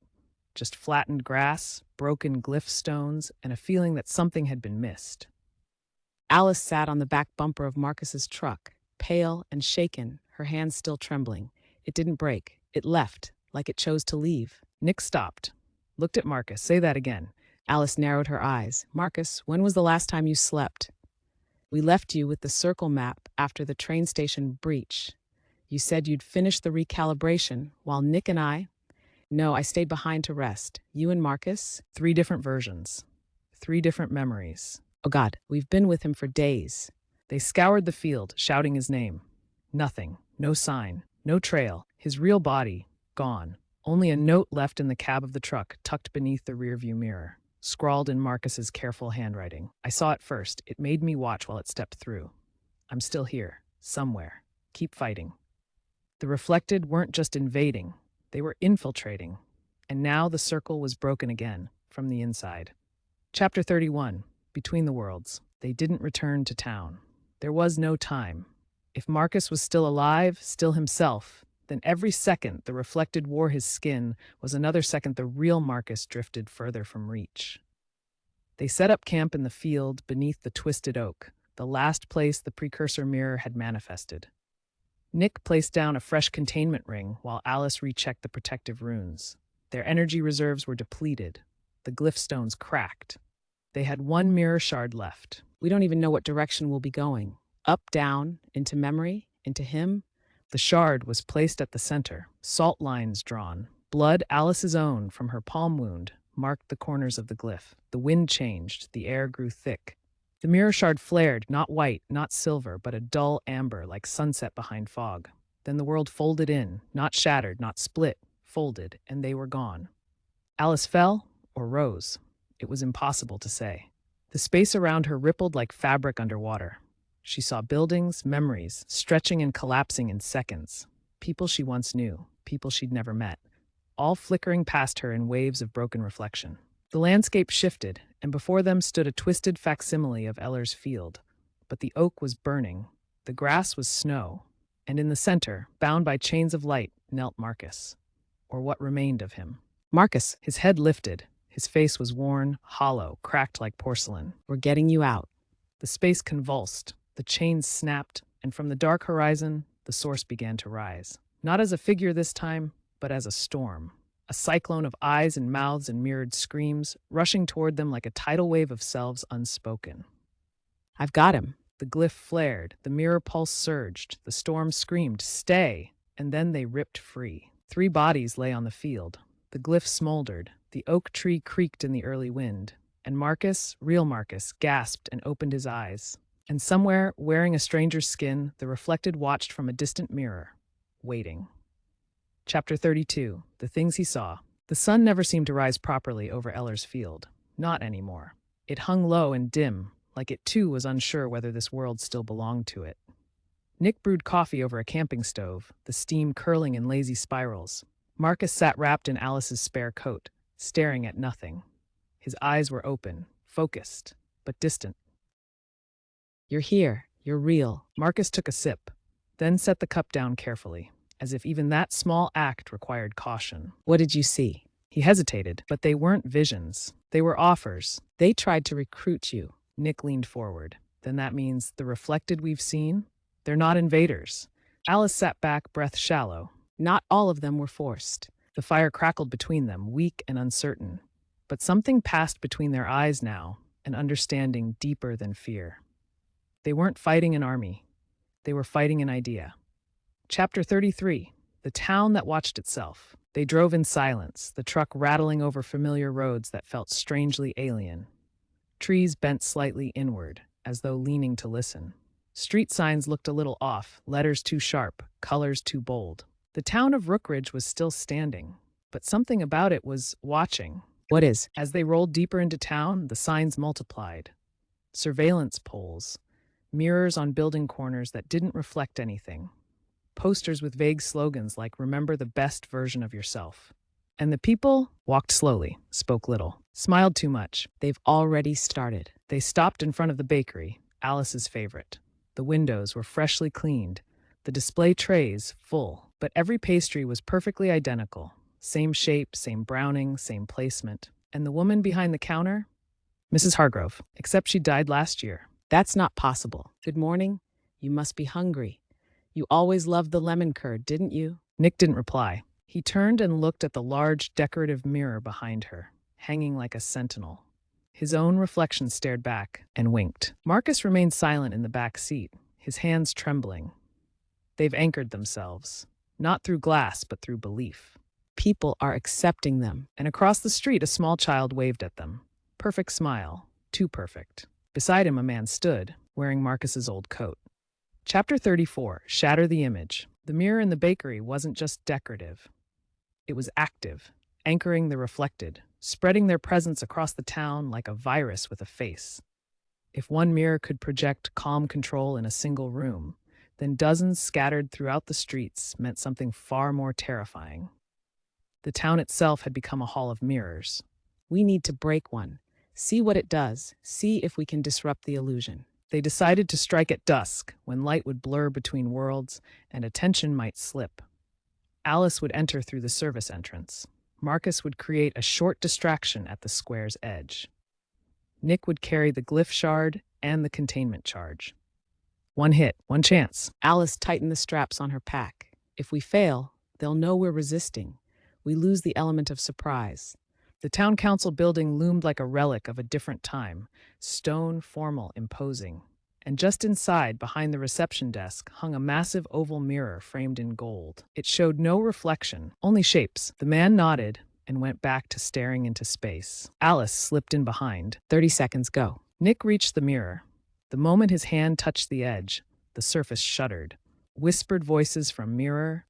Just flattened grass, broken glyph stones, and a feeling that something had been missed. Alice sat on the back bumper of Marcus's truck, pale and shaken, her hands still trembling. It didn't break. It left, like it chose to leave. Nick stopped. Looked at Marcus. Say that again. Alice narrowed her eyes. Marcus, when was the last time you slept? We left you with the circle map after the train station breach. You said you'd finish the recalibration, while Nick and I... No, I stayed behind to rest. You and Marcus? 3 different versions. 3 different memories. Oh God, we've been with him for days. They scoured the field, shouting his name. Nothing. No sign. No trail. His real body, gone. Only a note left in the cab of the truck, tucked beneath the rearview mirror. Scrawled in Marcus's careful handwriting. I saw it first. It made me watch while it stepped through. I'm still here. Somewhere. Keep fighting. The reflected weren't just invading. They were infiltrating. And now the circle was broken again, from the inside. Chapter 31, Between the Worlds. They didn't return to town. There was no time. If Marcus was still alive, still himself, then every second the reflected wore his skin was another second the real Marcus drifted further from reach. They set up camp in the field beneath the twisted oak, the last place the precursor mirror had manifested. Nick placed down a fresh containment ring while Alice rechecked the protective runes. Their energy reserves were depleted. The glyph stones cracked. They had 1 mirror shard left. We don't even know what direction we'll be going. Up, down, into memory, into him. The shard was placed at the center, salt lines drawn. Blood, Alice's own, from her palm wound, marked the corners of the glyph. The wind changed, the air grew thick. The mirror shard flared, not white, not silver, but a dull amber like sunset behind fog. Then the world folded in, not shattered, not split, folded, and they were gone. Alice fell or rose. It was impossible to say. The space around her rippled like fabric underwater. She saw buildings, memories, stretching and collapsing in seconds. People she once knew, people she'd never met, all flickering past her in waves of broken reflection. The landscape shifted, and before them stood a twisted facsimile of Eller's field. But the oak was burning, the grass was snow, and in the center, bound by chains of light, knelt Marcus, or what remained of him. Marcus, His head lifted, his face was worn, hollow, cracked like porcelain. we're getting you out. The space convulsed, the chains snapped, and from the dark horizon, the source began to rise. Not as a figure this time, but as a storm. A cyclone of eyes and mouths and mirrored screams, rushing toward them like a tidal wave of selves unspoken. I've got him. The glyph flared, the mirror pulse surged, the storm screamed, "Stay!" And then they ripped free. 3 bodies lay on the field. The glyph smoldered, the oak tree creaked in the early wind, and Marcus, real Marcus, gasped and opened his eyes. And somewhere, wearing a stranger's skin, the reflected watched from a distant mirror, waiting. Chapter 32. The Things He Saw. The sun never seemed to rise properly over Eller's field. Not anymore. It hung low and dim, like it too was unsure whether this world still belonged to it. Nick brewed coffee over a camping stove, the steam curling in lazy spirals. Marcus sat wrapped in Alice's spare coat, staring at nothing. His eyes were open, focused, but distant. You're here. You're real. Marcus took a sip, then set the cup down carefully, as if even that small act required caution. What did you see? He hesitated, but they weren't visions. They were offers. They tried to recruit you. Nick leaned forward. Then that means the reflected we've seen? They're not invaders. Alice sat back, breath shallow. Not all of them were forced. The fire crackled between them, weak and uncertain. But something passed between their eyes now, an understanding deeper than fear. They weren't fighting an army. They were fighting an idea. Chapter 33. The Town That Watched Itself. They drove in silence, the truck rattling over familiar roads that felt strangely alien. Trees bent slightly inward, as though leaning to listen. Street signs looked a little off, letters too sharp, colors too bold. The town of Rookridge was still standing, but something about it was watching. What is? As they rolled deeper into town, the signs multiplied. Surveillance poles, mirrors on building corners that didn't reflect anything, posters with vague slogans like "Remember the best version of yourself." And the people walked slowly, spoke little, smiled too much. They've already started. They stopped in front of the bakery, Alice's favorite. The windows were freshly cleaned, the display trays full, but every pastry was perfectly identical. Same shape, same browning, same placement. And the woman behind the counter? Mrs. Hargrove, except she died last year. That's not possible. Good morning. You must be hungry. You always loved the lemon curd, didn't you? Nick didn't reply. He turned and looked at the large, decorative mirror behind her, hanging like a sentinel. His own reflection stared back and winked. Marcus remained silent in the back seat, his hands trembling. They've anchored themselves, not through glass, but through belief. People are accepting them. And across the street, a small child waved at them. Perfect smile, too perfect. Beside him, a man stood, wearing Marcus's old coat. Chapter 34. Shatter the Image. The mirror in the bakery wasn't just decorative. It was active, anchoring the reflected, spreading their presence across the town like a virus with a face. If one mirror could project calm control in a single room, then dozens scattered throughout the streets meant something far more terrifying. The town itself had become a hall of mirrors. We need to break one. See what it does. See if we can disrupt the illusion. They decided to strike at dusk, when light would blur between worlds and attention might slip. Alice would enter through the service entrance. Marcus would create a short distraction at the square's edge. Nick would carry the glyph shard and the containment charge. One hit, one chance. Alice tightened the straps on her pack. If we fail, they'll know we're resisting. We lose the element of surprise. The town council building loomed like a relic of a different time, stone, formal, imposing. And just inside, behind the reception desk, hung a massive oval mirror framed in gold. It showed no reflection, only shapes. The man nodded and went back to staring into space. Alice slipped in behind. 30 seconds, go. Nick reached the mirror. The moment his hand touched the edge, the surface shuddered. Whispered voices from mirror.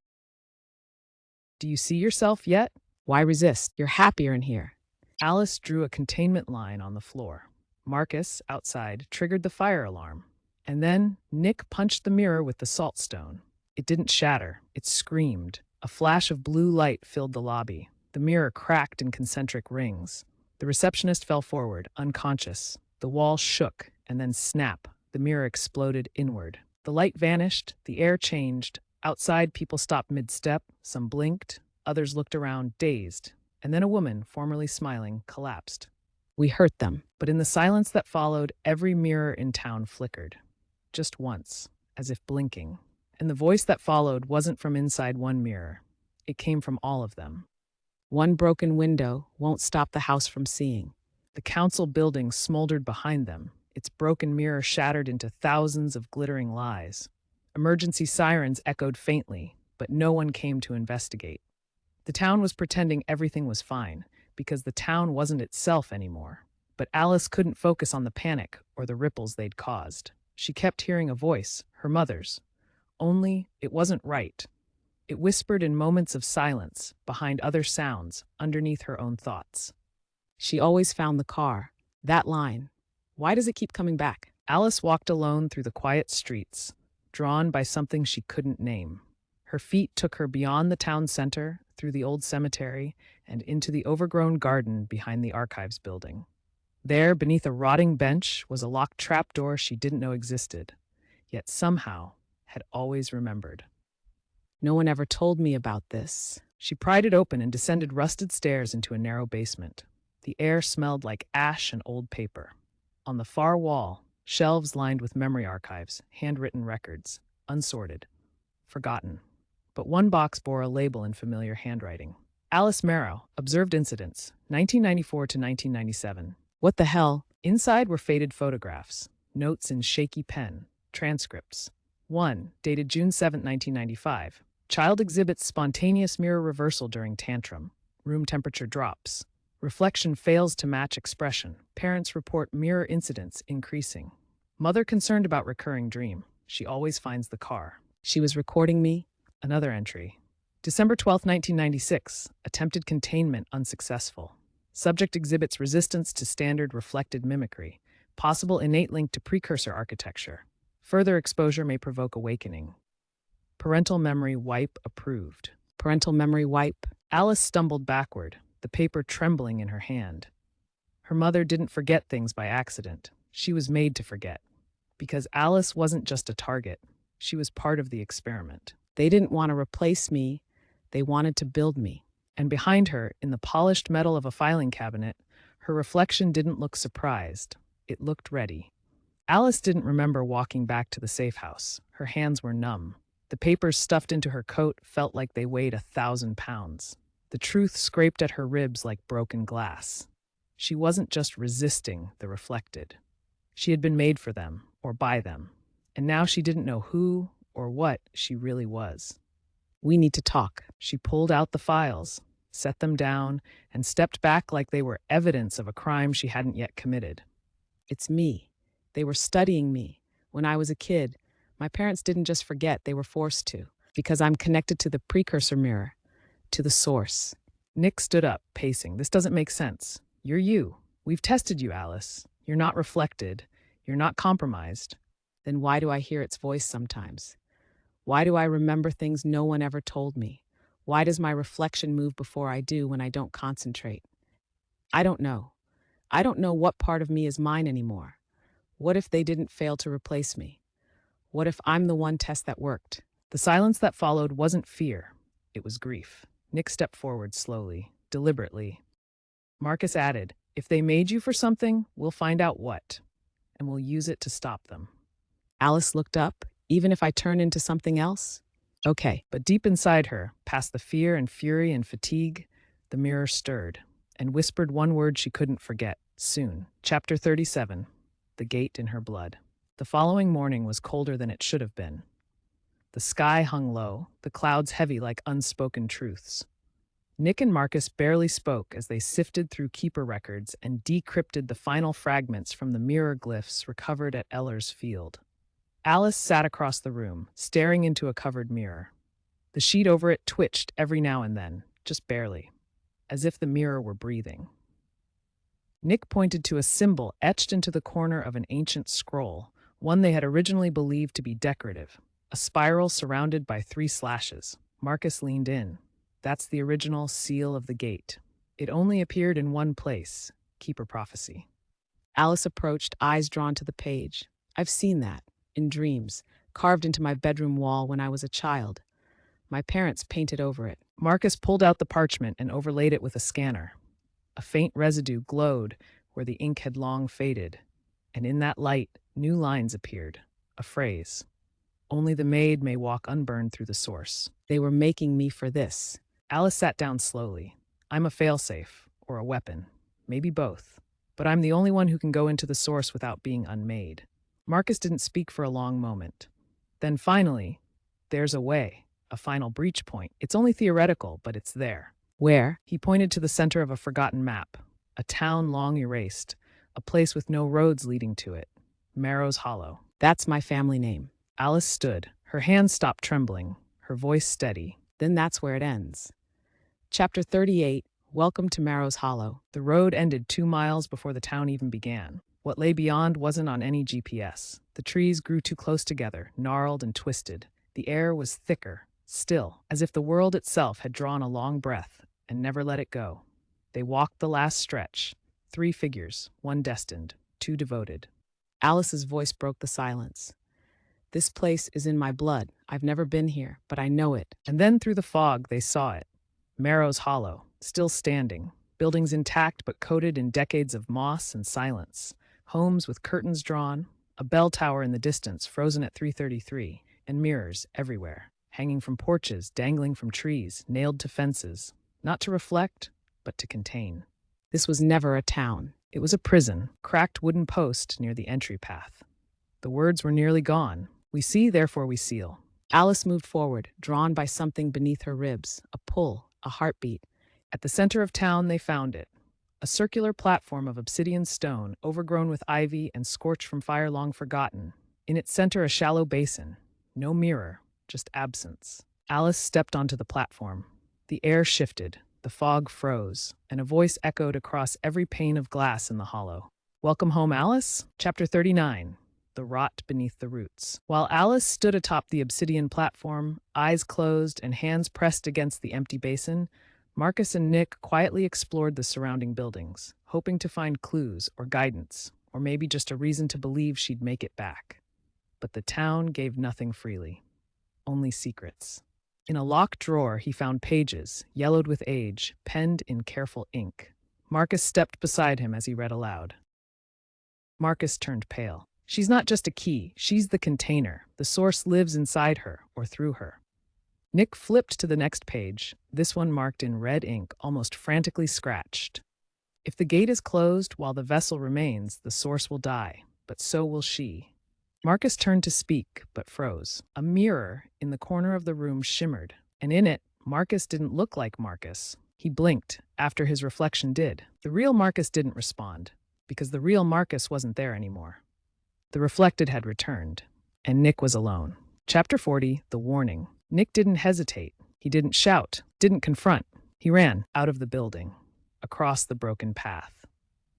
Do you see yourself yet? Why resist? You're happier in here. Alice drew a containment line on the floor. Marcus, outside, triggered the fire alarm. And then Nick punched the mirror with the salt stone. It didn't shatter. It screamed. A flash of blue light filled the lobby. The mirror cracked in concentric rings. The receptionist fell forward, unconscious. The wall shook, and then snap, the mirror exploded inward. The light vanished, the air changed. Outside, people stopped mid-step, some blinked, others looked around, dazed. And then a woman, formerly smiling, collapsed. We hurt them. But in the silence that followed, every mirror in town flickered. Just once, as if blinking. And the voice that followed wasn't from inside one mirror. It came from all of them. One broken window won't stop the house from seeing. The council building smoldered behind them, its broken mirror shattered into thousands of glittering lies. Emergency sirens echoed faintly, but no one came to investigate. The town was pretending everything was fine, because the town wasn't itself anymore. But Alice couldn't focus on the panic or the ripples they'd caused. She kept hearing a voice, her mother's. Only, it wasn't right. It whispered in moments of silence, behind other sounds, underneath her own thoughts. She always found the car. That line. Why does it keep coming back? Alice walked alone through the quiet streets, drawn by something she couldn't name. Her feet took her beyond the town center, through the old cemetery, and into the overgrown garden behind the archives building. There, beneath a rotting bench, was a locked trapdoor she didn't know existed, yet somehow had always remembered. No one ever told me about this. She pried it open and descended rusted stairs into a narrow basement. The air smelled like ash and old paper. On the far wall, shelves lined with memory archives, handwritten records, unsorted, forgotten. But one box bore a label in familiar handwriting. Alice Marrow, Observed Incidents, 1994 to 1997. What the hell? Inside were faded photographs, notes in shaky pen, transcripts. One, dated June 7, 1995. Child exhibits spontaneous mirror reversal during tantrum. Room temperature drops. Reflection fails to match expression. Parents report mirror incidents increasing. Mother concerned about recurring dream. She always finds the car. She was recording me? Another entry. December 12, 1996. Attempted containment unsuccessful. Subject exhibits resistance to standard reflected mimicry. Possible innate link to precursor architecture. Further exposure may provoke awakening. Parental memory wipe approved. Parental memory wipe? Alice stumbled backward, the paper trembling in her hand. Her mother didn't forget things by accident. She was made to forget. Because Alice wasn't just a target. She was part of the experiment. They didn't want to replace me. They wanted to build me. And behind her, in the polished metal of a filing cabinet, her reflection didn't look surprised. It looked ready. Alice didn't remember walking back to the safe house. Her hands were numb. The papers stuffed into her coat felt like they weighed 1,000 pounds. The truth scraped at her ribs like broken glass. She wasn't just resisting the reflected. She had been made for them, or by them. And now she didn't know who or what she really was. We need to talk. She pulled out the files, set them down, and stepped back like they were evidence of a crime she hadn't yet committed. It's me. They were studying me. When I was a kid, my parents didn't just forget, they were forced to. Because I'm connected to the precursor mirror, to the source. Nick stood up, pacing. This doesn't make sense. You're you. We've tested you, Alice. You're not reflected. You're not compromised. Then why do I hear its voice sometimes? Why do I remember things no one ever told me? Why does my reflection move before I do when I don't concentrate? I don't know. I don't know what part of me is mine anymore. What if they didn't fail to replace me? What if I'm the one test that worked? The silence that followed wasn't fear. It was grief. Nick stepped forward slowly, deliberately. Marcus added, if they made you for something, we'll find out what, and we'll use it to stop them. Alice looked up. Even if I turn into something else? Okay. But deep inside her, past the fear and fury and fatigue, the mirror stirred and whispered one word she couldn't forget. Soon. Chapter 37. The gate in her blood. The following morning was colder than it should have been. The sky hung low, the clouds heavy like unspoken truths. Nick and Marcus barely spoke as they sifted through keeper records and decrypted the final fragments from the mirror glyphs recovered at Eller's Field. Alice sat across the room, staring into a covered mirror. The sheet over it twitched every now and then, just barely, as if the mirror were breathing. Nick pointed to a symbol etched into the corner of an ancient scroll, one they had originally believed to be decorative, a spiral surrounded by 3 slashes. Marcus leaned in. That's the original seal of the gate. It only appeared in one place, keeper prophecy. Alice approached, eyes drawn to the page. I've seen that, in dreams, carved into my bedroom wall when I was a child. My parents painted over it. Marcus pulled out the parchment and overlaid it with a scanner. A faint residue glowed where the ink had long faded, and in that light, new lines appeared. A phrase. Only the maid may walk unburned through the source. They were making me for this. Alice sat down slowly. I'm a failsafe, or a weapon, maybe both. But I'm the only one who can go into the source without being unmade. Marcus didn't speak for a long moment. Then finally, there's a way, a final breach point. It's only theoretical, but it's there. Where? He pointed to the center of a forgotten map, a town long erased, a place with no roads leading to it. Marrow's Hollow. That's my family name. Alice stood. Her hands stopped trembling, her voice steady. Then that's where it ends. Chapter 38, Welcome to Marrow's Hollow. The road ended 2 miles before the town even began. What lay beyond wasn't on any GPS. The trees grew too close together, gnarled and twisted. The air was thicker, still, as if the world itself had drawn a long breath and never let it go. They walked the last stretch. 3 figures, 1 destined, 2 devoted. Alice's voice broke the silence. This place is in my blood. I've never been here, but I know it. And then through the fog they saw it. Marrow's Hollow, still standing, buildings intact but coated in decades of moss and silence, homes with curtains drawn, a bell tower in the distance frozen at 3:33, and mirrors everywhere, hanging from porches, dangling from trees, nailed to fences, not to reflect, but to contain. This was never a town. It was a prison, cracked wooden post near the entry path. The words were nearly gone. We see, therefore we seal. Alice moved forward, drawn by something beneath her ribs, a pull, a heartbeat. At the center of town they found it, a circular platform of obsidian stone, overgrown with ivy and scorched from fire long forgotten. In its center a shallow basin, no mirror, just absence. Alice stepped onto the platform. The air shifted, the fog froze, and a voice echoed across every pane of glass in the hollow. Welcome home, Alice? Chapter 39. The rot beneath the roots. While Alice stood atop the obsidian platform, eyes closed and hands pressed against the empty basin, Marcus and Nick quietly explored the surrounding buildings, hoping to find clues or guidance, or maybe just a reason to believe she'd make it back. But the town gave nothing freely, only secrets. In a locked drawer, he found pages, yellowed with age, penned in careful ink. Marcus stepped beside him as he read aloud. Marcus turned pale. She's not just a key, she's the container. The source lives inside her, or through her. Nick flipped to the next page, this one marked in red ink, almost frantically scratched. If the gate is closed while the vessel remains, the source will die, but so will she. Marcus turned to speak, but froze. A mirror in the corner of the room shimmered, and in it, Marcus didn't look like Marcus. He blinked, after his reflection did. The real Marcus didn't respond, because the real Marcus wasn't there anymore. The reflected had returned, and Nick was alone. Chapter 40, The Warning. Nick didn't hesitate. He didn't shout, didn't confront. He ran out of the building, across the broken path,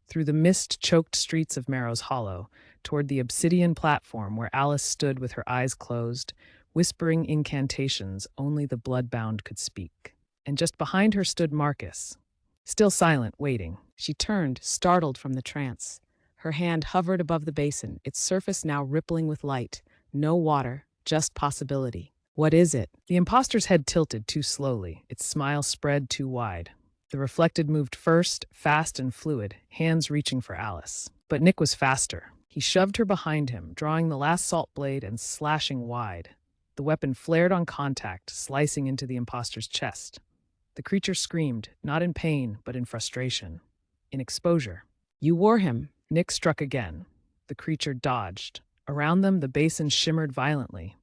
through the mist-choked streets of Marrow's Hollow, toward the obsidian platform where Alice stood with her eyes closed, whispering incantations only the blood-bound could speak. And just behind her stood Marcus, still silent, waiting. She turned, startled from the trance. Her hand hovered above the basin, its surface now rippling with light. No water, just possibility. What is it? The imposter's head tilted too slowly, its smile spread too wide. The reflected moved first, fast and fluid, hands reaching for Alice. But Nick was faster. He shoved her behind him, drawing the last salt blade and slashing wide. The weapon flared on contact, slicing into the imposter's chest. The creature screamed, not in pain, but in frustration, in exposure. You wore him. Nick struck again. The creature dodged. Around them, the basin shimmered violently.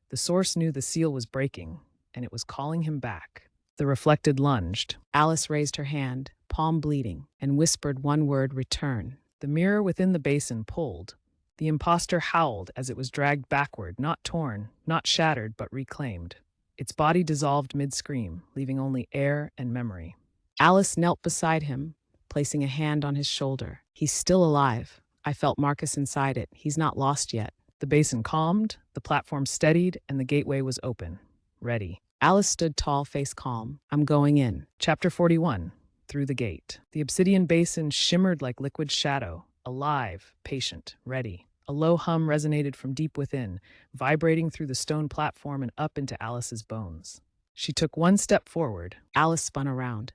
The source knew the seal was breaking, and it was calling him back. The reflected lunged. Alice raised her hand, palm bleeding, and whispered one word, return. The mirror within the basin pulled. The imposter howled as it was dragged backward, not torn, not shattered, but reclaimed. Its body dissolved mid-scream, leaving only air and memory. Alice knelt beside him, placing a hand on his shoulder. He's still alive. I felt Marcus inside it. He's not lost yet. The basin calmed, the platform steadied, and the gateway was open. Ready. Alice stood tall, face calm. I'm going in. Chapter 41. through the gate. The obsidian basin shimmered like liquid shadow, alive, patient, ready. A low hum resonated from deep within, vibrating through the stone platform and up into Alice's bones. She took one step forward. Alice spun around.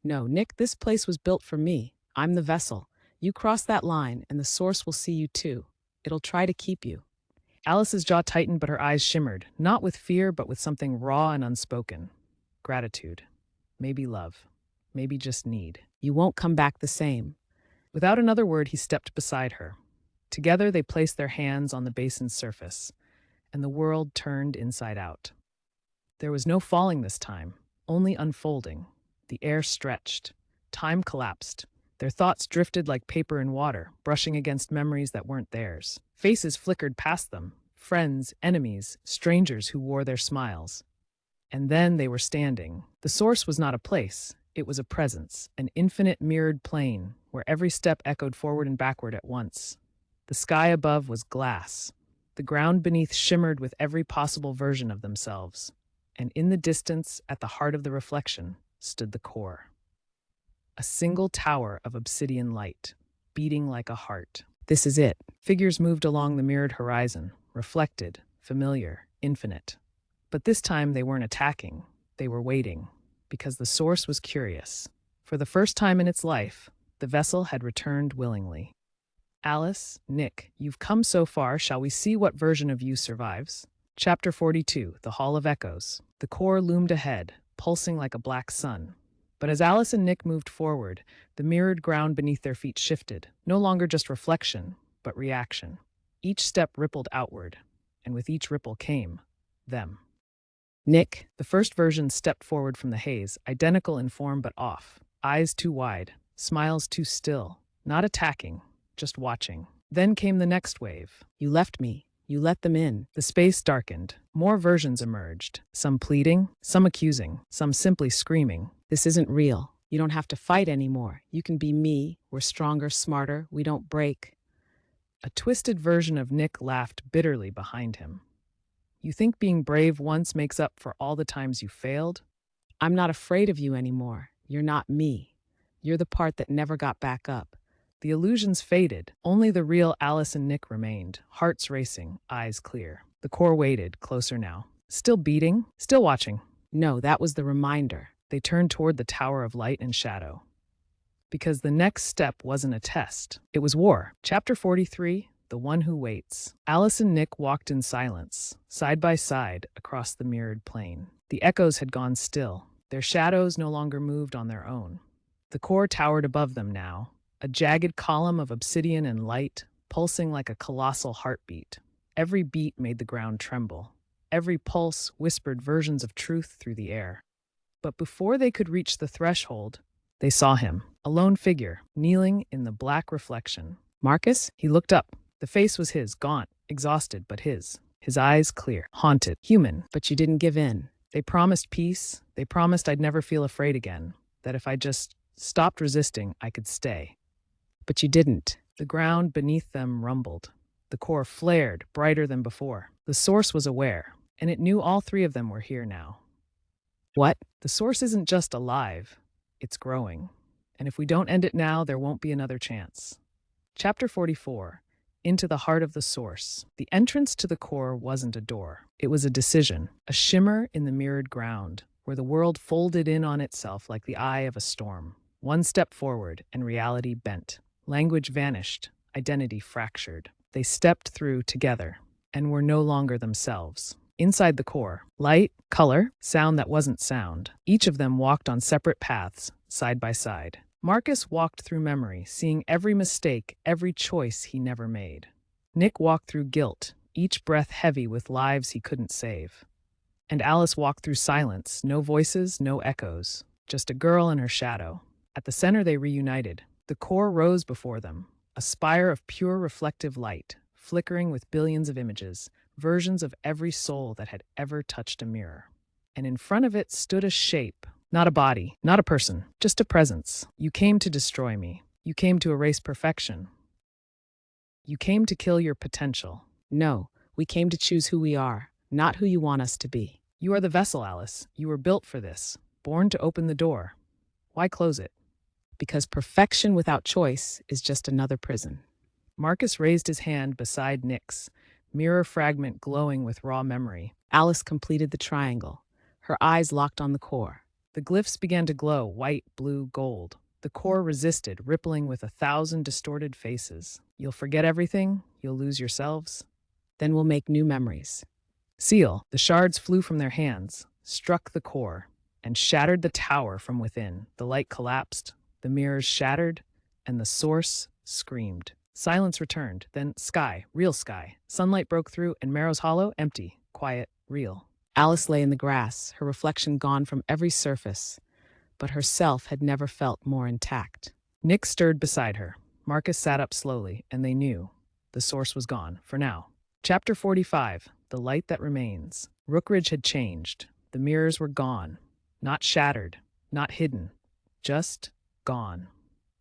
No, Nick, this place was built for me. I'm the vessel. You cross that line, and the source will see you too. It'll try to keep you. Alice's jaw tightened, but her eyes shimmered, not with fear, but with something raw and unspoken. Gratitude. Maybe love. Maybe just need. You won't come back the same. Without another word, he stepped beside her. Together, they placed their hands on the basin's surface, and the world turned inside out. There was no falling this time, only unfolding. The air stretched. Time collapsed. Their thoughts drifted like paper in water, brushing against memories that weren't theirs. Faces flickered past them, friends, enemies, strangers who wore their smiles. And then they were standing. The source was not a place. It was a presence, an infinite mirrored plane, where every step echoed forward and backward at once. The sky above was glass. The ground beneath shimmered with every possible version of themselves. And in the distance, at the heart of the reflection, stood the core. A single tower of obsidian light, beating like a heart. This is it. Figures moved along the mirrored horizon, reflected, familiar, infinite. But this time they weren't attacking, they were waiting, because the source was curious. For the first time in its life, the vessel had returned willingly. Alice, Nick, you've come so far, shall we see what version of you survives? Chapter 42, The Hall of Echoes. The core loomed ahead, pulsing like a black sun. But as Alice and Nick moved forward, the mirrored ground beneath their feet shifted, no longer just reflection, but reaction. Each step rippled outward, and with each ripple came them. Nick, The first version stepped forward from the haze, identical in form but off. Eyes too wide, smiles too still, not attacking, just watching. Then came the next wave. you left me. You let them in. The space darkened. More versions emerged, some pleading, some accusing, some simply screaming. This isn't real. You don't have to fight anymore. You can be me. We're stronger, smarter. We don't break. A twisted version of Nick laughed bitterly behind him. You think being brave once makes up for all the times you failed? I'm not afraid of you anymore. You're not me. You're the part that never got back up. The illusions faded. Only the real Alice and Nick remained, hearts racing, eyes clear. The core waited, closer now. Still beating, still watching. No, that was the reminder. They turned toward the Tower of Light and Shadow. Because the next step wasn't a test. It was war. Chapter 43, The One Who Waits. Alice and Nick walked in silence, side by side, across the mirrored plain. The echoes had gone still. Their shadows no longer moved on their own. The core towered above them now, a jagged column of obsidian and light, pulsing like a colossal heartbeat. Every beat made the ground tremble. Every pulse whispered versions of truth through the air. But before they could reach the threshold, they saw him, a lone figure, kneeling in the black reflection. Marcus? He looked up. The face was his, gaunt, exhausted, but his. His eyes clear, haunted, human. But you didn't give in. They promised peace. They promised I'd never feel afraid again, that if I just stopped resisting, I could stay. But you didn't. The ground beneath them rumbled. The core flared, brighter than before. The source was aware, and it knew all three of them were here now. What? The source isn't just alive, it's growing. And if we don't end it now, there won't be another chance. Chapter 44, Into the Heart of the Source. The entrance to the core wasn't a door. It was a decision, a shimmer in the mirrored ground, where the world folded in on itself like the eye of a storm. One step forward, and reality bent. Language vanished, identity fractured. They stepped through together, and were no longer themselves. Inside the core, light, color, sound that wasn't sound. Each of them walked on separate paths, side by side. Marcus walked through memory, seeing every mistake, every choice he never made. Nick walked through guilt, each breath heavy with lives he couldn't save. And Alice walked through silence, no voices, no echoes, just a girl and her shadow. At the center they reunited. The core rose before them, a spire of pure reflective light, flickering with billions of images, versions of every soul that had ever touched a mirror. And in front of it stood a shape, not a body, not a person, just a presence. You came to destroy me. You came to erase perfection. You came to kill your potential. No, we came to choose who we are, not who you want us to be. You are the vessel, Alice. You were built for this, born to open the door. Why close it? because perfection without choice is just another prison. Marcus raised his hand beside Nick's, mirror fragment glowing with raw memory. Alice completed the triangle, her eyes locked on the core. The glyphs began to glow white, blue, gold. The core resisted, rippling with 1,000 distorted faces. You'll forget everything, you'll lose yourselves. Then we'll make new memories. Seal, the shards flew from their hands, struck the core, and shattered the tower from within. The light collapsed, the mirrors shattered, and the source screamed. Silence returned, then sky, real sky. Sunlight broke through, and Marrow's Hollow, empty, quiet, real. Alice lay in the grass, her reflection gone from every surface, but herself had never felt more intact. Nick stirred beside her. Marcus sat up slowly, and they knew. The source was gone, for now. Chapter 45, The Light That Remains. Rookridge had changed. The mirrors were gone. Not shattered, not hidden. Just gone.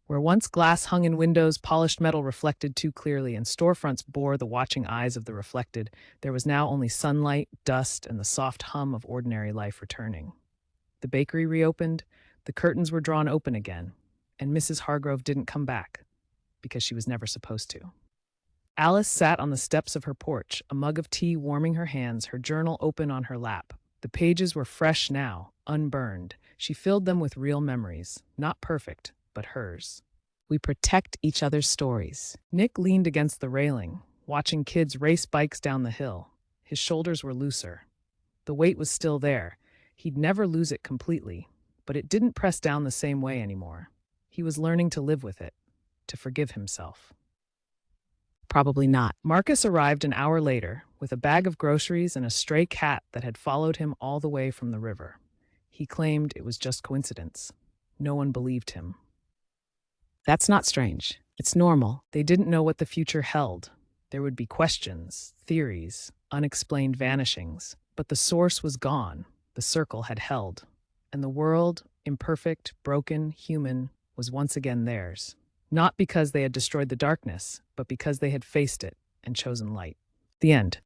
Where once glass hung in windows, polished metal reflected too clearly, and storefronts bore the watching eyes of the reflected, there was now only sunlight, dust, and the soft hum of ordinary life returning. The bakery reopened, the curtains were drawn open again, and Mrs. Hargrove didn't come back, because she was never supposed to. Alice sat on the steps of her porch, a mug of tea warming her hands, her journal open on her lap. The pages were fresh now, unburned. She filled them with real memories, not perfect, but hers. We protect each other's stories. Nick leaned against the railing, watching kids race bikes down the hill. His shoulders were looser. The weight was still there. He'd never lose it completely, but it didn't press down the same way anymore. He was learning to live with it, to forgive himself. Probably not. Marcus arrived an hour later with a bag of groceries and a stray cat that had followed him all the way from the river. He claimed it was just coincidence. No one believed him. That's not strange. It's normal. They didn't know what the future held. There would be questions, theories, unexplained vanishings. But the source was gone. The circle had held. And the world, imperfect, broken, human, was once again theirs. Not because they had destroyed the darkness, but because they had faced it and chosen light. The end.